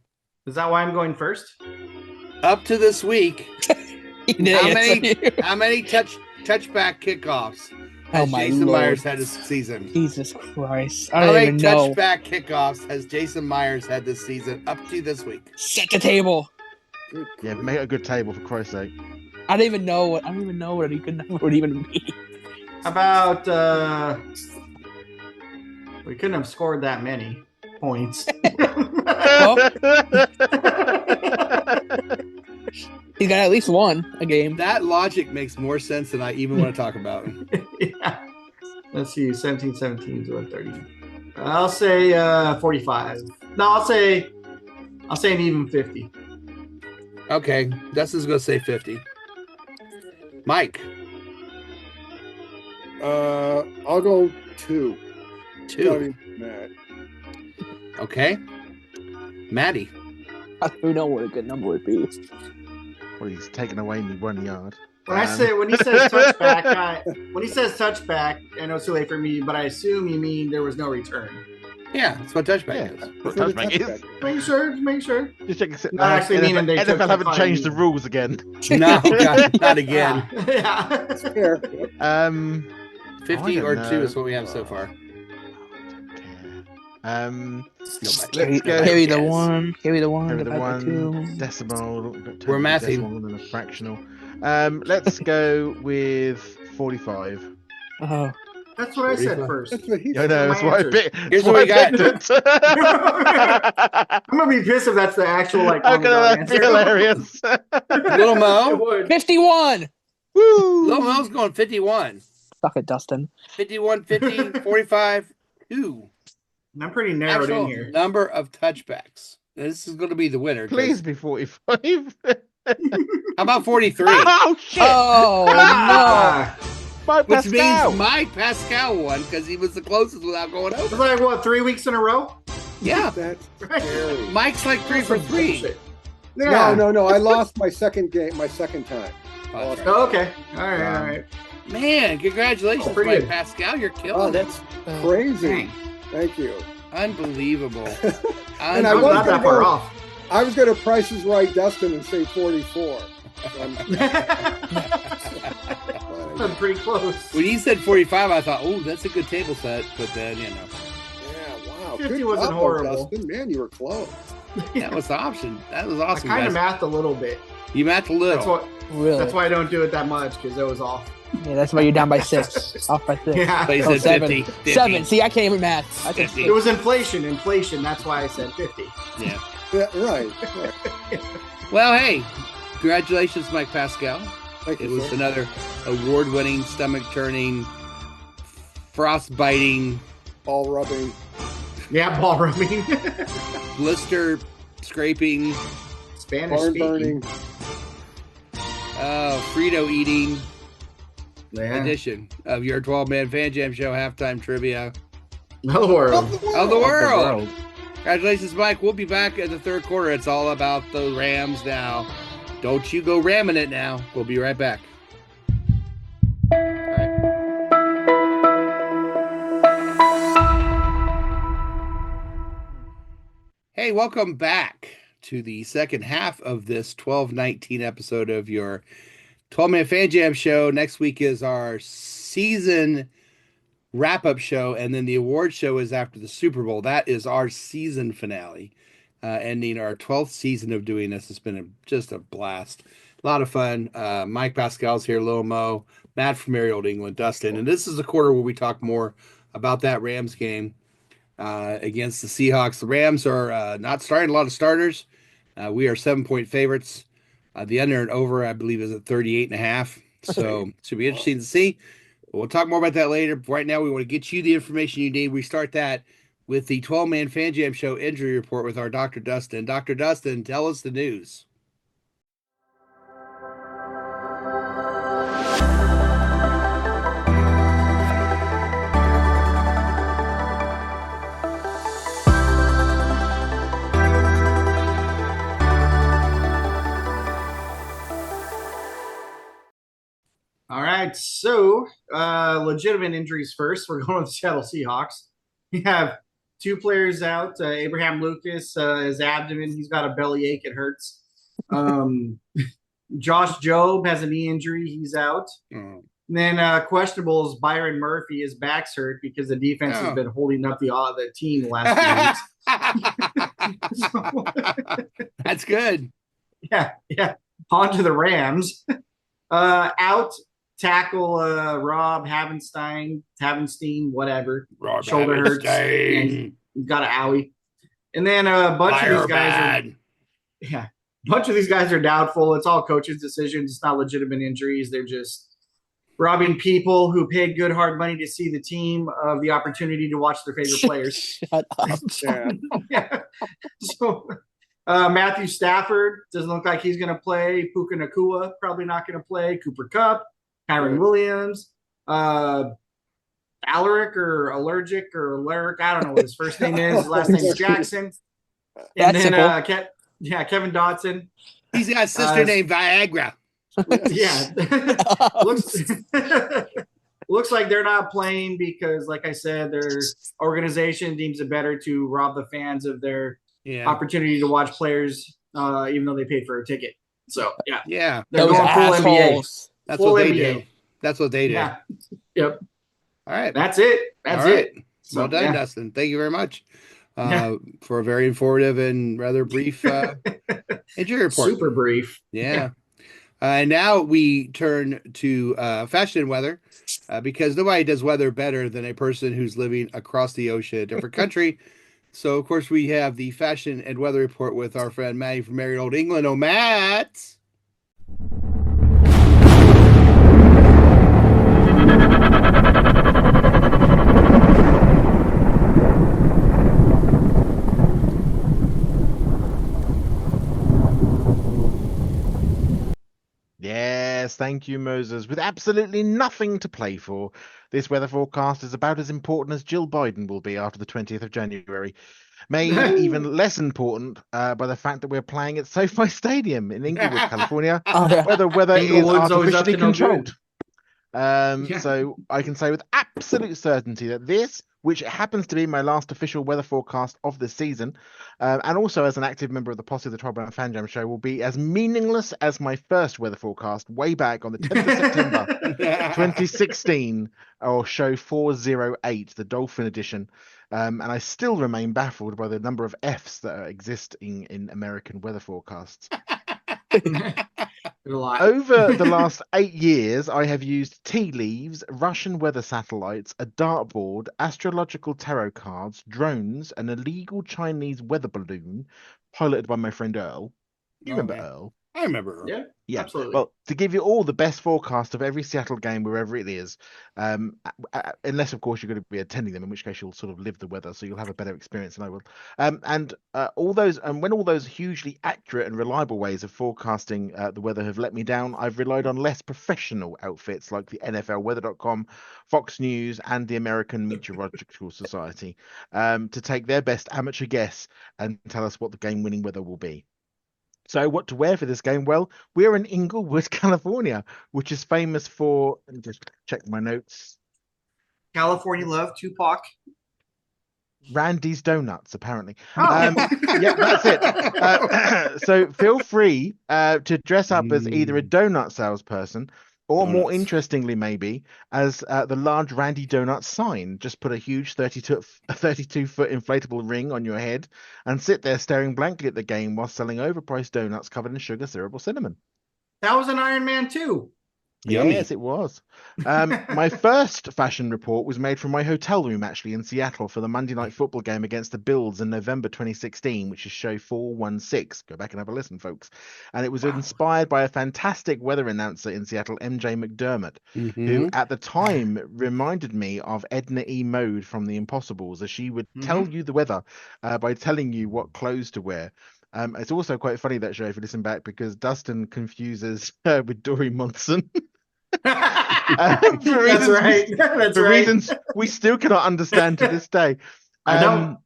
Is that why I'm going first? Up to this week, He did how answer many you. how many touchback kickoffs Oh has my Jason Lord. Myers had this season? Jesus Christ. I How don't many even know. touchback kickoffs has Jason Myers had this season up to this week? Set the table. Good Yeah, grief. make it a good table for Christ's sake. I don't even know what a good number would even be. How about we couldn't have scored that many points. He's got at least one a game. That logic makes more sense than I even want to talk about. Yeah. Let's see, 17, 17 to 30. I'll say 45. No, I'll say an even 50. Okay, Dustin's going to say 50. Mike, I'll go 2. 2. Gotta be mad. Okay. Maddie, I don't know what a good number would be. Well, he's taken away me 1 yard. When he says touchback, I know it's too late for me, but I assume you mean there was no return. yeah, that's what touchback Yeah, is. that's what That's what a touchback is. touchback Make sure. Just check it. Not actually meaning they took NFL haven't the changed the fine. rules again. No, God, not again. Yeah. Fair. 50 don't or know. 2 is what we have so far. Nobody. Nobody. Carry the one. Carry the one. Carry the Divide by 2. one. Decimal. We're mathing. Decimal and then a fractional. Let's go with 45. Oh. That's what I said 45. first. That's what he I said. know. my That's why I answers. picked. Here's what we got. I'm gonna be pissed if that's the actual like. How on can the dot that be answer. hilarious? Little It Mo. would. 51. Woo! Little Mo's going 51. Suck it, Dustin. 51, 50, 45, 2. And I'm pretty narrowed in Actual here. number of touchbacks. This is going to be the winner. 'cause- Please be 45. How about 43? Oh shit! Oh Ah! Mike Which Pascale. means Mike Pascal won because he was the closest without going It's over. like what, 3 weeks in a row? Yeah. That's Right. scary. Mike's like 3 for 3. Bullshit. Yeah. No. I lost my second game, my second time. Oh, Oh, okay. All right. All right. man, congratulations, Oh, pretty Mike good. Pascal. You're Oh, killing it. that's crazy. Dang. Thank you. Unbelievable. And I I'm was not that gonna far go- off. I was going to Price's Right Dustin and say 44. I'm pretty close. When you said 45, I thought, oh, that's a good table set. But then, Yeah, wow. 50 Good wasn't job, horrible. Dustin. Man, you were close. that was the option. That was I awesome, kind of guys. mathed a little bit. You matched a little. That's what. Really? That's why I don't do it that much because it was off. Yeah, that's why you're down by 6. Off by 6. Yeah. But he Oh, said 7. 50. 50. 7. See, I can't even math. I said 50. It was inflation. Inflation. That's why I said 50. Yeah. Yeah, right. Well, hey, congratulations, Mike Pascal. Thank It you, was sir. another award-winning, stomach-turning, frost-biting, Ball rubbing. Yeah, ball rubbing. blister-scraping, Spanish Barn speaking. burning. Frito-eating Yeah. edition of your 12-Man Fan Jam Show halftime trivia No world. of the world. Congratulations, Mike. We'll be back in the third quarter. It's all about the Rams now. Don't you go ramming it now. We'll be right back. All right. Hey, welcome back to the second half of this 12-19 episode of your 12-Man Fan Jam Show. Next week is our season wrap-up show, and then the award show is after the Super Bowl. That is our season finale, ending our 12th season of doing this. It's been just a blast. A lot of fun. Mike Pascal's here, Lil Mo, Matt from Merry Old England, Dustin. And this is a quarter where we talk more about that Rams game against the Seahawks. The Rams are not starting a lot of starters. We are 7-point favorites. The under and over, I believe, is at 38.5. So it should be interesting to see. We'll talk more about that later. Right now, we want to get you the information you need. We start that with the 12-Man Fan Jam Show injury report with our Dr. Dustin. Dr. Dustin, tell us the news. All right. So, legitimate injuries first. We're going with the Seattle Seahawks. We have 2 players out. Abraham Lucas, his abdomen, he's got a belly ache. It hurts. Josh Jobe has a knee injury. He's out. And then questionable is Byron Murphy. His back's hurt because the defense has been holding up the team the last few weeks. That's good. Yeah. On to the Rams. Out tackle Rob Havenstein, whatever. Rob Shoulder hurts. Havenstein. He's got an owie. And then a bunch of these guys a bunch of these guys are doubtful. It's all coaches' decisions. It's not legitimate injuries. They're just robbing people who paid good hard money to see the team of the opportunity to watch their favorite players. Shut up. Yeah. So Matthew Stafford doesn't look like he's going to play. Puka Nakua probably not going to play. Cooper Kupp, Kyron Williams, Alaric or Allergic or Alaric. I don't know what his first name is. His last name is Jackson. And That's then simple. Kevin Dotson. He's got a sister named Viagra. Yeah. Looks like they're not playing because, like I said, their organization deems it better to rob the fans of their opportunity to watch players, even though they paid for a ticket. So, Yeah. they're Those going full NBA. assholes. That's Full what they NBA. do. That's what they do. Yeah. Yep. All right. That's it. That's All right. it. Well done, yeah. Dustin. Thank you very much Yeah. for a very informative and rather brief injury report. Super brief. Yeah. And now we turn to fashion and weather because nobody does weather better than a person who's living across the ocean, a different country. So, of course, we have the fashion and weather report with our friend Matty from Merry Old England. Oh, Matt. Yes, thank you, Moses. With absolutely nothing to play for, this weather forecast is about as important as Jill Biden will be after the 20th of January. Made even less important by the fact that we're playing at SoFi Stadium in Inglewood, California, where the weather is Inglewood's always up artificially to no good. controlled. Yeah. So I can say with absolute certainty that this, which happens to be my last official weather forecast of the season, and also as an active member of the Posse of the 12 Man Fan Jam show, will be as meaningless as my first weather forecast way back on the 10th of September 2016, or show 408, the Dolphin edition. And I still remain baffled by the number of Fs that are existing in American weather forecasts. Over the last 8 years, I have used tea leaves, Russian weather satellites, a dartboard, astrological tarot cards, drones, an illegal Chinese weather balloon piloted by my friend Earl. You remember Earl? I remember Earl. Yeah, absolutely. Well, to give you all the best forecast of every Seattle game, wherever it is, unless, of course, you're going to be attending them, in which case you'll sort of live the weather, so you'll have a better experience than I will. When all those hugely accurate and reliable ways of forecasting the weather have let me down, I've relied on less professional outfits like the NFLweather.com, Fox News, and the American Meteorological Society to take their best amateur guess and tell us what the game-winning weather will be. So what to wear for this game? Well, we're in Inglewood, California, which is famous for, let me just check my notes. California love, Tupac. Randy's Donuts, apparently. Oh. Yeah, that's it. So feel free to dress up as either a donut salesperson or more interestingly, maybe, as the large Randy Donuts sign. Just put a huge 32-foot inflatable ring on your head and sit there staring blankly at the game while selling overpriced donuts covered in sugar, syrup, or cinnamon. That was an Iron Man 2. Yummy. Yes, it was. My first fashion report was made from my hotel room, actually, in Seattle for the Monday Night Football game against the Bills in November 2016, which is show 416. Go back and have a listen, folks. And it was inspired by a fantastic weather announcer in Seattle, MJ McDermott, who at the time reminded me of Edna E. Mode from The Impossibles, as she would tell you the weather by telling you what clothes to wear. It's also quite funny, that show, if you listen back, because Dustin confuses her with Dory Monson. That's right. That's for right. reasons we still cannot understand to this day. I know.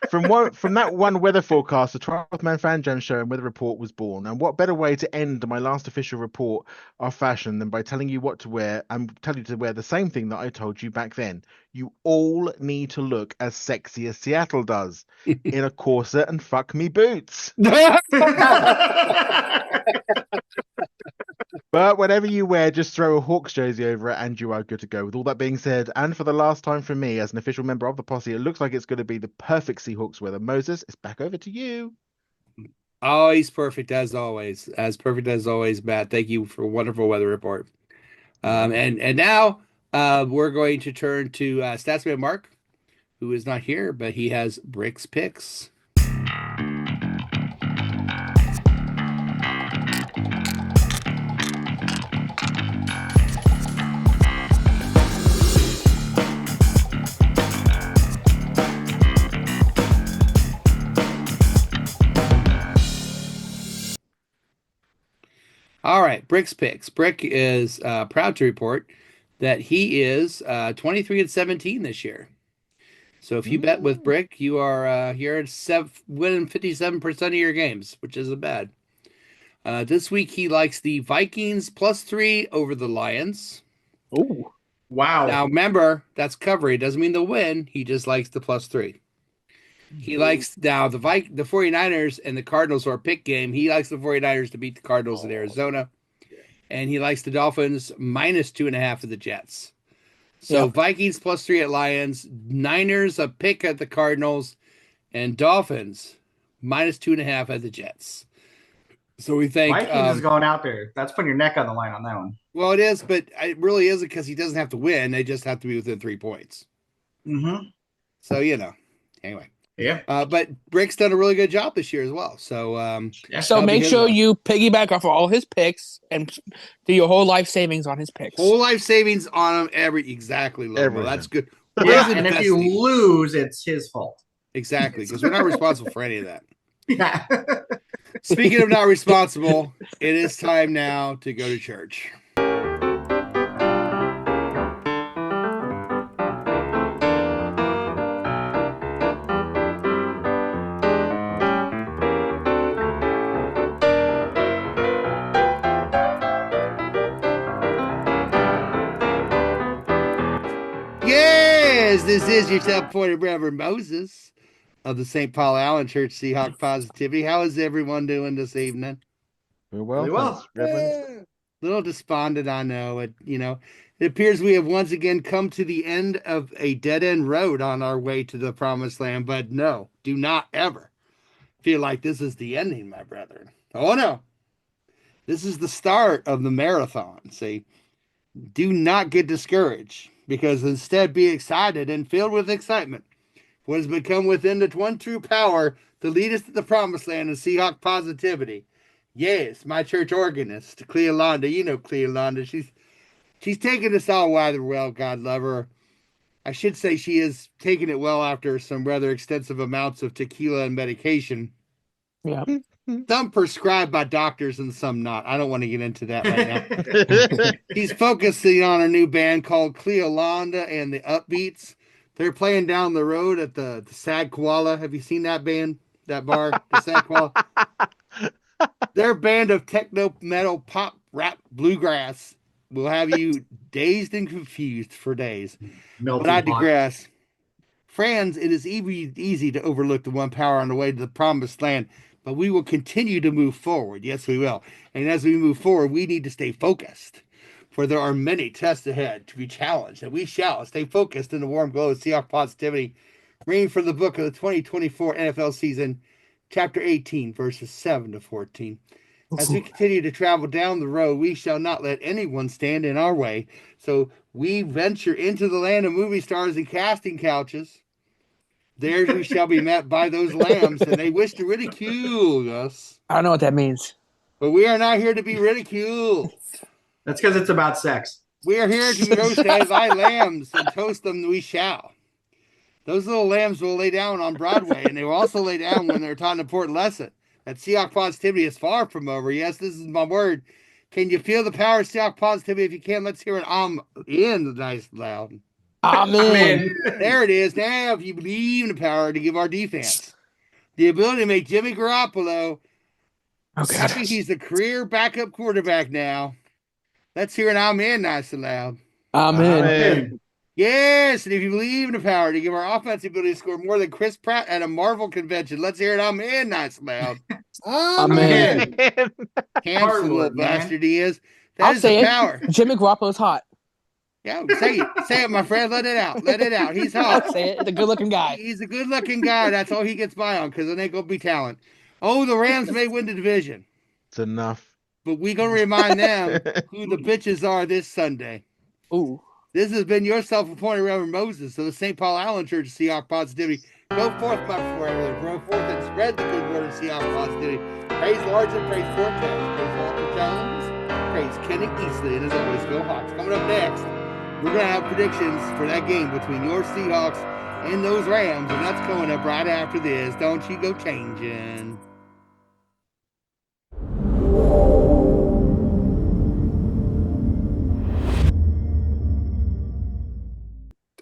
From that one weather forecast, the 12th Man Fan Jam show and weather report was born. And what better way to end my last official report of fashion than by telling you what to wear and tell you to wear the same thing that I told you back then. You all need to look as sexy as Seattle does in a corset and fuck me boots. But whatever you wear, just throw a Hawks jersey over it and you are good to go. With all that being said, and for the last time from me as an official member of the Posse, it looks like it's going to be the perfect Seahawks weather. Moses, it's back over to you. Always perfect as always. As perfect as always, Matt. Thank you for a wonderful weather report. And now we're going to turn to Statsman Mark, who is not here, but he has Brick's picks. All right, Brick's picks. Brick is proud to report that he is 23-17 this year. So if you bet with Brick, you are you're winning 57% of your games, which isn't bad. This week he likes the Vikings +3 over the Lions. Oh, wow! Now remember, that's cover. It doesn't mean they'll win. He just likes the +3. He likes now the 49ers and the Cardinals are a pick game. He likes the 49ers to beat the Cardinals in Arizona. And he likes the Dolphins -2.5 of the Jets. So Yep. Vikings +3 at Lions, Niners a pick at the Cardinals, and Dolphins -2.5 at the Jets. So we think Vikings is going out there. That's putting your neck on the line on that one. well, it is, but it really isn't because he doesn't have to win. They just have to be within 3 points. Mm-hmm. So anyway. Yeah. But Brick's done a really good job this year as well. So So that'll be make his sure one. you piggyback off of all his picks and do your whole life savings on his picks. Whole life savings on him exactly, Lobo. Everything. That's good. Yeah, We're and if you investing. lose, it's his fault. Exactly, because we're not responsible for any of that. Yeah. Speaking of not responsible, it is time now to go to church. Yes, this is your self-appointed Reverend Moses of the St. Paul Allen Church Seahawk Positivity. How is everyone doing this evening? Very well, Very well. thanks, Reverend. Little despondent, I know. It appears we have once again come to the end of a dead-end road on our way to the promised land, but no, do not ever feel like this is the ending, my brethren. Oh no. This is the start of the marathon. See, do not get discouraged, because instead be excited and filled with excitement. What has become within the one true power to lead us to the promised land of Seahawk positivity. Yes, my church organist, Cleolanda. You know Cleolanda. She's taking this all rather well, God love her. I should say she is taking it well after some rather extensive amounts of tequila and medication. Yeah. Some prescribed by doctors and some not. I don't want to get into that right now. He's focusing on a new band called Cleolanda and the Upbeats. They're playing down the road at the Sad Koala. Have you seen that band? That bar? The Sad Koala? Their band of techno, metal, pop, rap, bluegrass will have you dazed and confused for days. But I digress. Friends, it is easy to overlook the one power on the way to the promised land, but we will continue to move forward. Yes, we will. And as we move forward, we need to stay focused, for there are many tests ahead to be challenged, and we shall stay focused in the warm glow of Seahawk positivity, reading from the book of the 2024 NFL season, chapter 18, verses 7 to 14. As we continue to travel down the road, we shall not let anyone stand in our way. So we venture into the land of movie stars and casting couches. There we shall be met by those lambs, and they wish to ridicule us. I don't know what that means. But we are not here to be ridiculed. That's because it's about sex. We are here to roast as thy lambs, and toast them we shall. Those little lambs will lay down on Broadway, and they will also lay down when they're taught an important lesson. That Seahawk positivity is far from over. Yes, this is my word. Can you feel the power of Seahawk positivity? If you can, let's hear an in nice loud. Amen. There it is. Now, if you believe in the power to give our defense the ability to make Jimmy Garoppolo happy he's a career backup quarterback now. Let's hear an amen nice and loud. Amen. Yes, and if you believe in the power to give our offense the ability to score more than Chris Pratt at a Marvel convention, let's hear it amen nice and loud. Amen. Handsome little man. bastard he is. I'll That is say the it. power. Jimmy Garoppolo's hot. Yeah, say it. Say it, my friend. Let it out. Let it out. He's hot. I'll say it. It's a good-looking guy. He's a good-looking guy. That's all he gets by on, because it ain't going to be talent. Oh, the Rams may win the division, It's enough. but we going to remind them who the bitches are this Sunday. Ooh. This has been your self-appointed Reverend Moses of the St. Paul Allen Church of Seahawk Positivity. Go forth, my friend. Go forth and spread the good word of Seahawk Positivity. Praise Lord and praise Fortes. Praise Walter Jones. Praise Kenny Easley. And as always, go Hawks. Coming up next, we're going to have predictions for that game between your Seahawks and those Rams. And that's coming up right after this. Don't you go changing.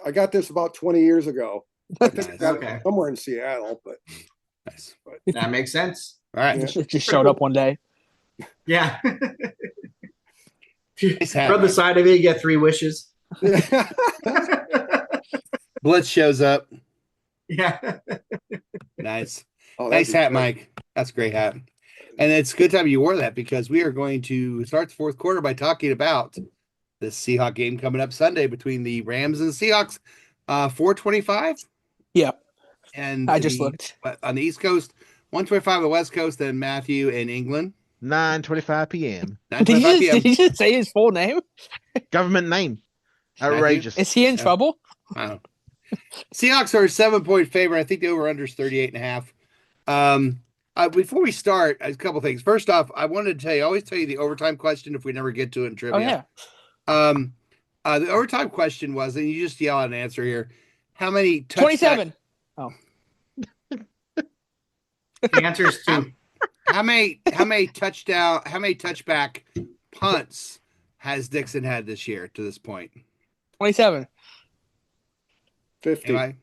I got this about 20 years ago. I think I Nice. got it Okay. somewhere in Seattle, but Nice. That makes sense. All right. Yeah. Just showed up one day. Yeah. Nice hat, From the man. side of it, you get 3 wishes. Blitz shows up. Yeah. Nice. Oh, that'd Nice be hat, great. Mike. That's a great hat. And it's a good time you wore that, because we are going to start the fourth quarter by talking about the Seahawk game coming up Sunday between the Rams and the Seahawks. 4:25. Yeah. And I just looked. on the East Coast, 1:25 on the West Coast, then Matthew in England. 9:25 p.m. 9:25 p.m. Did he just say his full name? Government name. Outrageous. Is he in trouble? Wow. Seahawks are a 7-point favorite. I think the over-under is 38.5. Before we start, a couple things. First off, I wanted to tell you, I always tell you the overtime question if we never get to it in trivia. Oh, yeah. The overtime question was, and you just yell out an answer here. How many 27. Oh. The answer is 2. How many touchback punts has Dixon had this year to this point? 27. 50. Am I?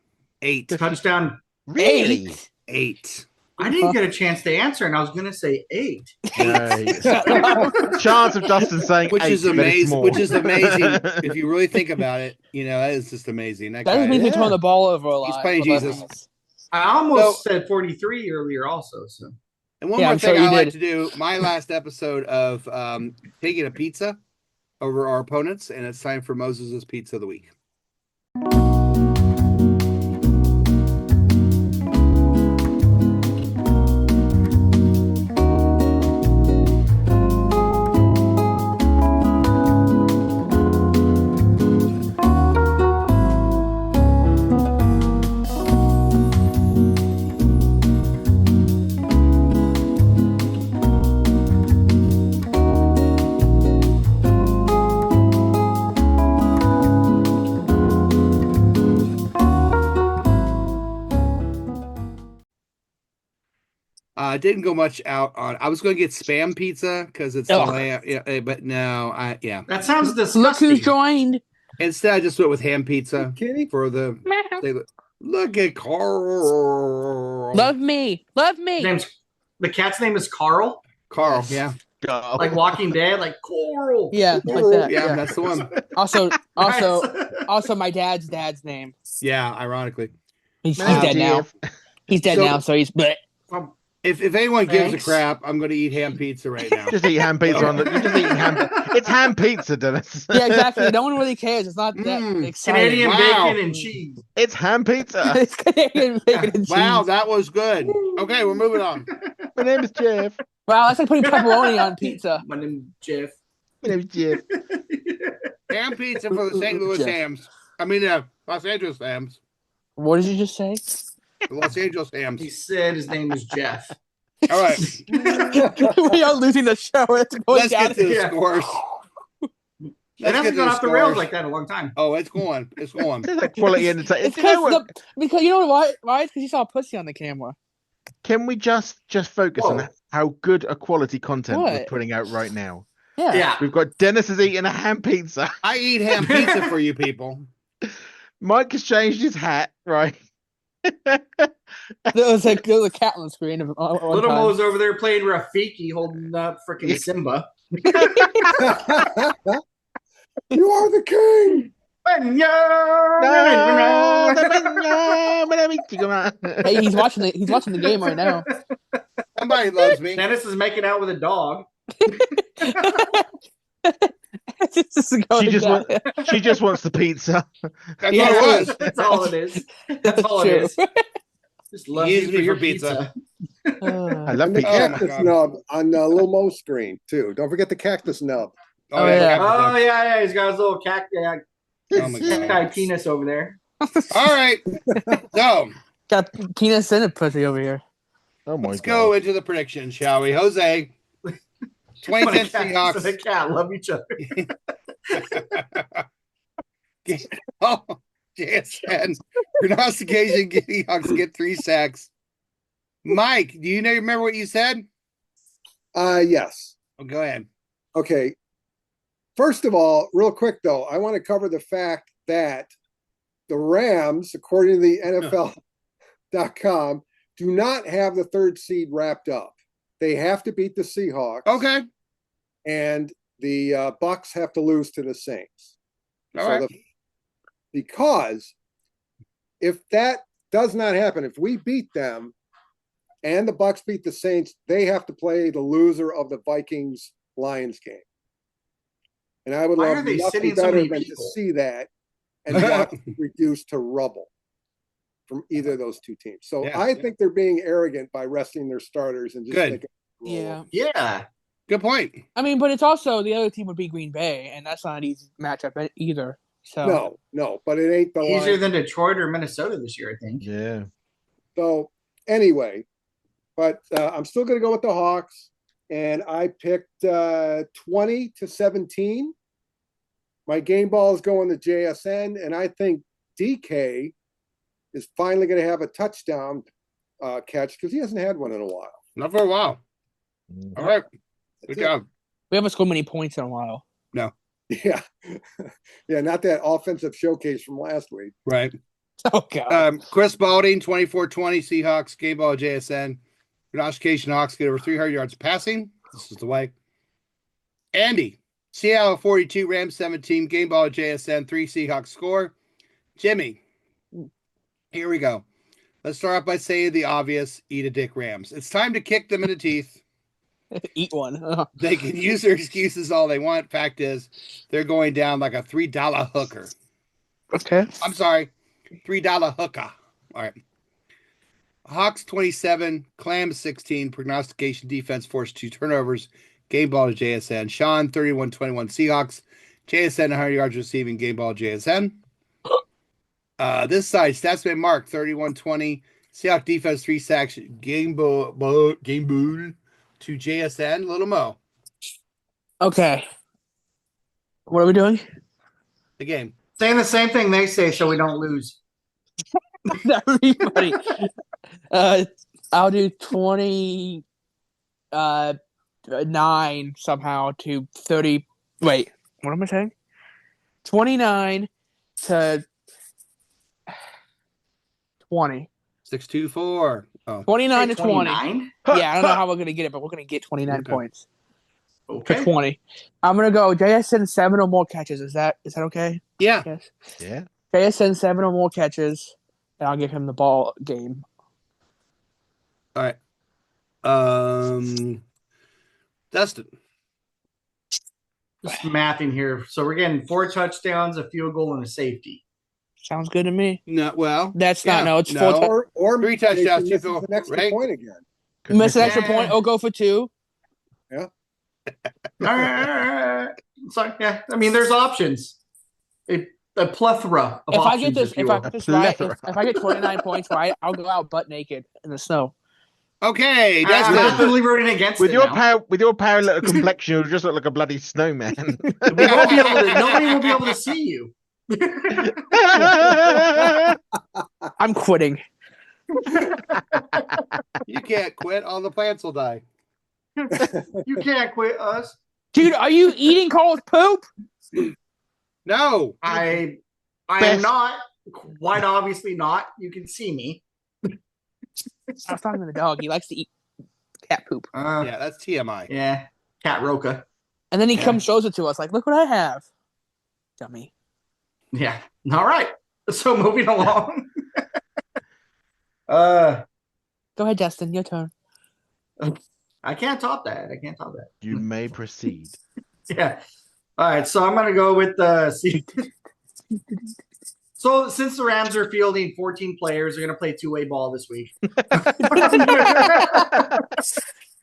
8. Touchdown. Really? 8. I didn't get a chance to answer, and I was going to say 8. Nice. Chance of Dustin saying Which 8, is but it's amazing. more. Which is amazing. If you really think about it, that is just amazing. That That just guy, means we turn the ball over a lot. He's playing Jesus. I almost said 43 earlier also. So. And one Yeah, more I'm thing sure you I like did. to do, my last episode of taking a pizza over our opponents, and it's time for Moses' Pizza of the Week. Didn't go much out on. I was going to get spam pizza because it's the Ugh. lamb, but no, That sounds Look disgusting. who's joined. Instead, I just went with ham pizza Kitty? for the. Look at Carl. Love me. Love me. The cat's name is Carl. Carl, yeah, God. Like Walking Dead, like Coral. Yeah, like that. yeah, Yeah. that's the one. Also, my dad's name. Yeah, ironically, He's Man, dead now. He's dead So- now, so he's. Bleh. if anyone gives Thanks. a crap, I'm going to eat ham pizza right now. Just eat ham pizza on the. You're just eating ham. It's ham pizza, Dennis. Yeah, exactly. No one really cares. It's not that Mm. exciting. Canadian Wow. bacon and cheese. It's ham pizza. It's Canadian bacon and cheese. Wow, that was good. Okay, we're moving on. My name is Jeff. Wow, that's like putting pepperoni on pizza. My name is Jeff. My name is Jeff. Ham pizza for the St. Louis Jeff. Hams. Los Angeles Hams. What did you just say? The Los Angeles Hams. He said his name was Jeff. All right, We are losing the show. It's going let's down. get to the Yeah. scores. It Let's hasn't get to gone the off the rails scores. like that in a long time. Oh, it's going. It's going. It's like quality entertainment. It's because you know why? Why? It's because you saw a pussy on the camera. Can we just focus on Whoa. how good a quality content we're What? putting out right now? Yeah. Yeah. We've got Dennis is eating a ham pizza. I eat ham pizza for you people. Mike has changed his hat, right? There was a cat on the screen. Little Mo's over there playing Rafiki, holding up freaking Simba. You are the king. Hey, he's watching the game right now. Somebody loves me. Dennis is making out with a dog. She just wants the pizza. That's Yeah. what it was. That's all it is. That's all it is. Just love Use you me for your for pizza. I love And the pizza. Oh, my cactus God. nub on Lil Mo's screen, too. Don't forget the cactus nub. Oh, yeah. Oh yeah, he's got his little cacti Oh, my God. penis over there. All right. So Got penis and a pussy over here. Oh my let's god. go into the predictions, shall we? Jose, 2010 Cactus and a Seahawks. cat love each other. Oh, JSN. Prognostication: Seahawks get 3 sacks. Mike, do you remember what you said? Yes. Oh, go ahead. Okay. First of all, real quick though, I want to cover the fact that the Rams, according to the NFL.com, do not have the 3rd seed wrapped up. They have to beat the Seahawks. Okay. And the Bucks have to lose to the Saints. All right. Because if that does not happen, if we beat them and the Bucks beat the Saints, they have to play the loser of the Vikings-Lions game. And I would Why love are they nothing sitting so better many than to people? see that and watch it reduced to rubble from either of those two teams. So Yeah. I think they're being arrogant by resting their starters and just Good. thinking, Yeah. Yeah. Good point. I mean, but it's also the other team would be Green Bay, and that's not an easy matchup either. So no, but it ain't the Easier line. than Detroit or Minnesota this year, I think. Yeah. So anyway, but I'm still going to go with the Hawks, and I picked 20-17. My game ball is going to JSN, and I think DK is finally going to have a touchdown catch because he hasn't had one in a while. Not for a while. All right. Good job. we haven't scored many points in a while. No. Yeah. Yeah, not that offensive showcase from last week. Right. Oh God. Chris Balding, 24-20, Seahawks, game ball JSN. Prognostication Hawks get over 300 yards passing. This is the way. Andy, Seattle 42, Rams 17, game ball JSN, 3 Seahawks score. Jimmy, here we go. Let's start off by saying the obvious, eat a dick Rams. It's time to kick them in the teeth. Eat one. They can use their excuses all they want. Fact is, they're going down like a $3 hooker. Okay. I'm sorry, $3 hooker. All right. Hawks 27, Clams 16, prognostication defense forced 2 turnovers, game ball to JSN. Sean 31-21 Seahawks, JSN 100 yards receiving, game ball JSN. This side, Statsman Mark 31-20, Seahawks defense 3 sacks, game ball to JSN. Little Mo, Okay. What are we doing? the game. Saying the same thing they say so we don't lose. That would be funny. I'll do 29 somehow to 30. Wait, what am I saying? 29 to 20. 6-2-4. Oh, 29 to 20. 29? Yeah, I don't know how we're going to get it, but we're going to get 29 Okay. points for Okay. 20. I'm going to go JSN 7 or more catches. Is that okay? yeah. Yes. Yeah. JSN 7 or more catches, and I'll give him the ball game. All right. Dustin. Just mathing here. So we're getting 4 touchdowns, a field goal, and a safety. Sounds good to me. No, well, That's not, yeah, no, it's no. 4 touchdowns. Or 3 touchdowns, misses 2 goals, an extra right? point again. Miss an extra Yeah. point, or go for 2. So, yeah, I mean, there's options. A plethora of If I options. get this, if you if I will. get this right, plethora. if I get 29 points right, I'll go out butt naked in the snow. Okay, I'm Dustin. actively rooting against With it your now. pale little complexion, you'll just look like a bloody snowman. We won't be able to. Nobody will be able to see you. I'm quitting. You can't quit. All the plants will die. You can't quit us. Dude, are you eating Cole's poop? No. I am Best- not. Quite obviously not. You can see me. I was talking to the dog. He likes to eat cat poop. Yeah, that's TMI. Yeah. Cat Roca. And then he Yeah. comes shows it to us like, look what I have. Dummy. Yeah. All right. So moving along. Go ahead, Justin. Your turn. I can't top that. You may proceed. Yeah. All right. So I'm gonna go with the. So since the Rams are fielding 14 players, they're gonna play 2-way ball this week.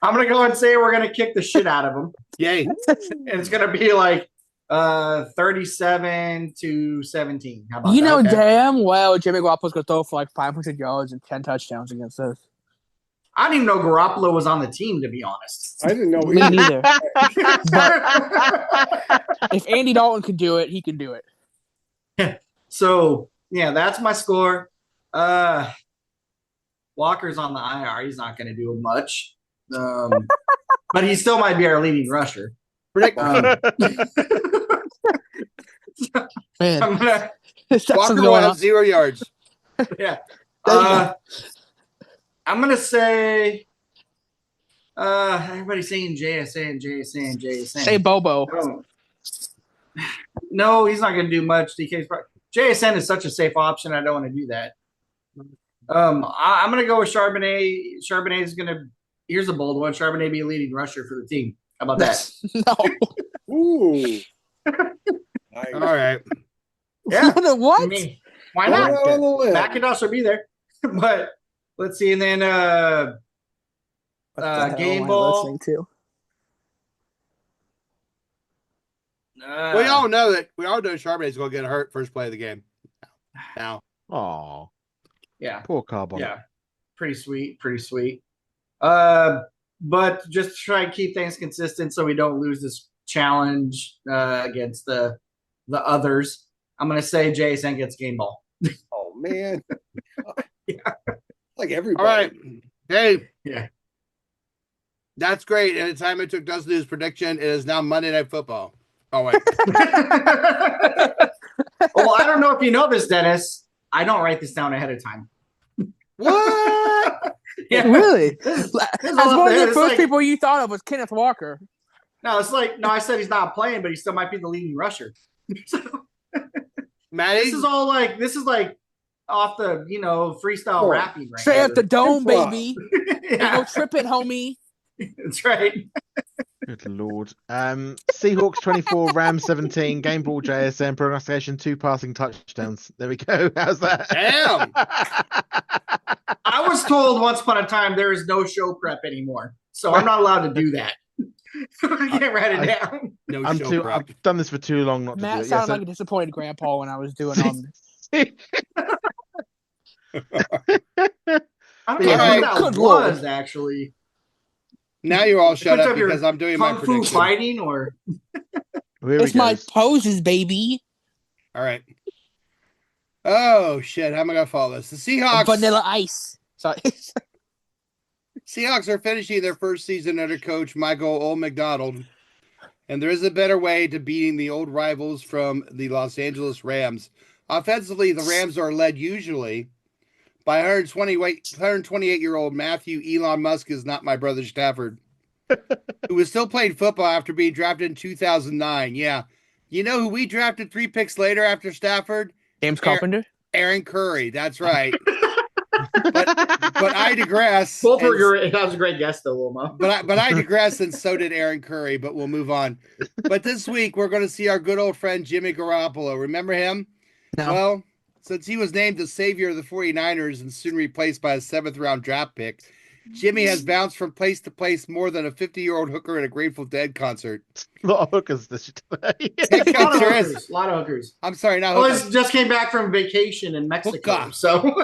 I'm gonna go and say we're gonna kick the shit out of them, Yay. and it's gonna be like 37-17. How about You know that? damn well Jimmy Garoppolo's going to throw for like 500 yards and 10 touchdowns against us. I didn't even know Garoppolo was on the team, to be honest. I didn't know Me either. neither. If Andy Dalton can do it, he can do it. So yeah, that's my score. Walker's on the IR. He's not going to do much, but he still might be our leading rusher. Predict. Man, I'm gonna, that's what's Walker will going have on. 0 yards. yeah. I'm gonna say. Everybody's saying JSN. Say Bobo. No, he's not going to do much. JSN is such a safe option. I don't want to do that. I'm going to go with Charbonnet. Charbonnet is going to. Here's a bold one. Charbonnet be a leading rusher for the team. How about that? No. Ooh. Nice. All right. Yeah. What? I mean, why Going not? out on the limb. McIntosh will be there. But let's see. And then What the hell game am I ball. listening to? We all know Charbonnet's going to get hurt first play of the game. Now. Oh, Yeah. poor Carbon. Yeah. Pretty sweet. But just to try and keep things consistent so we don't lose this challenge against the others, I'm going to say JSN gets game ball. Oh man. Yeah. Like everybody. All right. Hey. Yeah. That's great. And the time it took Dustin to do his prediction, it is now Monday Night Football. Oh, wait. Well, I don't know if you know this, Dennis. I don't write this down ahead of time. What? Yeah. Really? It's As all one of up there. the It's first like- people you thought of was Kenneth Walker. No, it's like, no, I said he's not playing, but he still might be the leading rusher. So, Maddie? this is like off the, freestyle Oh, rapping right Straight here. up the dome, Improv. baby. Yeah, No tripping, homie. that's right. Good lord. Seahawks 24, Rams 17, game ball JSN, prognostication 2 passing touchdowns. There we go. How's that? Damn. I was told once upon a time there is no show prep anymore, so I'm not allowed to do that. I can't write it down. No I'm show prep. I've done this for too long not to Matt do it. sounded like a disappointed grandpa when I was doing this. I don't Yeah. know what that Good was lord. actually. Now you're all shut Which up of your because I'm doing my Kung Fu prediction. fighting or Here It's we my go. poses, baby. All right. Oh, shit. How am I going to follow this? The Seahawks. Vanilla ice. Sorry. Seahawks are finishing their first season under coach Michael Old McDonald, and there is a better way to beating the old rivals from the Los Angeles Rams. Offensively, the Rams are led usually by 128-year-old Matthew Elon Musk is not my brother Stafford, who was still playing football after being drafted in 2009. Yeah. You know who we drafted 3 picks later after Stafford? James Carpenter. Aaron Curry. That's right. But I digress. both were and- great. That was a great guess, though, Wilma. But I digress, and so did Aaron Curry, but we'll move on. But this week, we're going to see our good old friend Jimmy Garoppolo. Remember him? No. Well, since he was named the savior of the 49ers and soon replaced by a 7th-round draft pick, Jimmy has bounced from place to place more than a 50-year-old hooker at a Grateful Dead concert. A lot of hookers this today. A lot of hookers. I'm sorry, not Oh, hookers. he just came back from vacation in Mexico. Hookah. So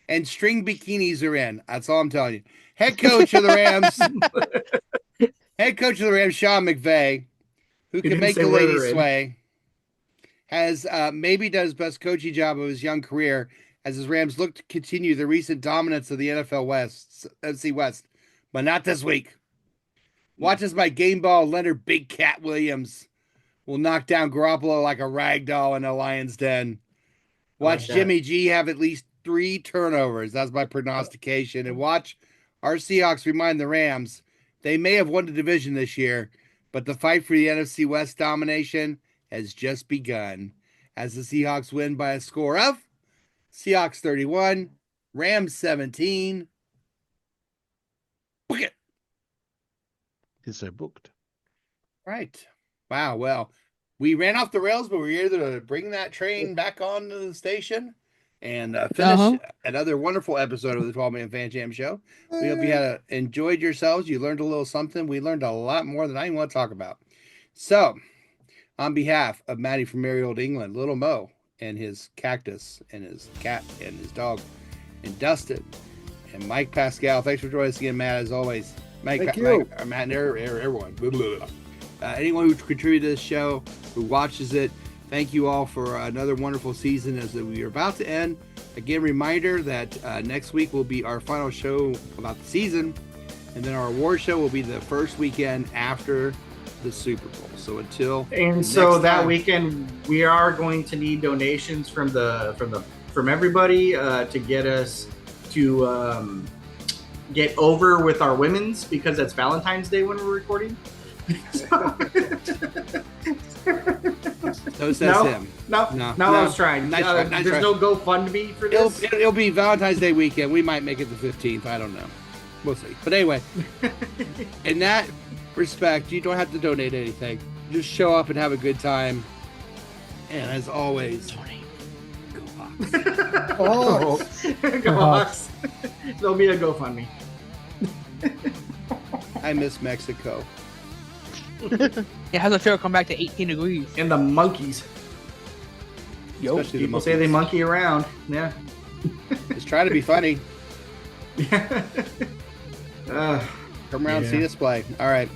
And string bikinis are in. That's all I'm telling you. Head coach of the Rams, Sean McVay, who can didn't make say the where ladies they're in. sway, has maybe done his best coaching job of his young career as his Rams look to continue the recent dominance of the NFC West, but not this week. Watch as my game ball Leonard Big Cat Williams will knock down Garoppolo like a rag doll in a lion's den. Watch like that. Jimmy G have at least 3 turnovers. That's my prognostication. And watch our Seahawks remind the Rams they may have won the division this year, but the fight for the NFC West domination has just begun as the Seahawks win by a score of Seahawks 31, Rams 17. Book it. He's so booked. Right. Wow. Well, we ran off the rails, but we were able to bring that train back onto the station and finish another wonderful episode of the 12-Man Fan Jam Show. We hope you enjoyed yourselves. You learned a little something. We learned a lot more than I even want to talk about. So, on behalf of Maddie from merry old England, Little Mo and his cactus and his cat and his dog, and Dustin and Mike Pascale, thanks for joining us again, Matt, as always. Matt and everyone. Blah, blah, blah. Anyone who contributed to this show, who watches it, thank you all for another wonderful season as we are about to end. Again, reminder that next week will be our final show about the season, and then our award show will be the first weekend after the Super Bowl. So until that weekend, we are going to need donations from everybody to get us to get over with our women's, because that's Valentine's Day when we're recording. So says him. No, I was trying. Nice try, There's no GoFundMe for this. It'll be Valentine's Day weekend. We might make it the 15th. I don't know. We'll see. But anyway, in that respect, you don't have to donate anything. Just show up and have a good time. And as always, go Hawks. Oh, Go Hawks. There'll be a GoFundMe. I miss Mexico. Yeah, how's the show come back to 18 degrees? And the monkeys. Yo, Especially the People say they monkeys. monkey around. Yeah. Just trying to be funny. uh, Come around, Yeah. see us play. All right.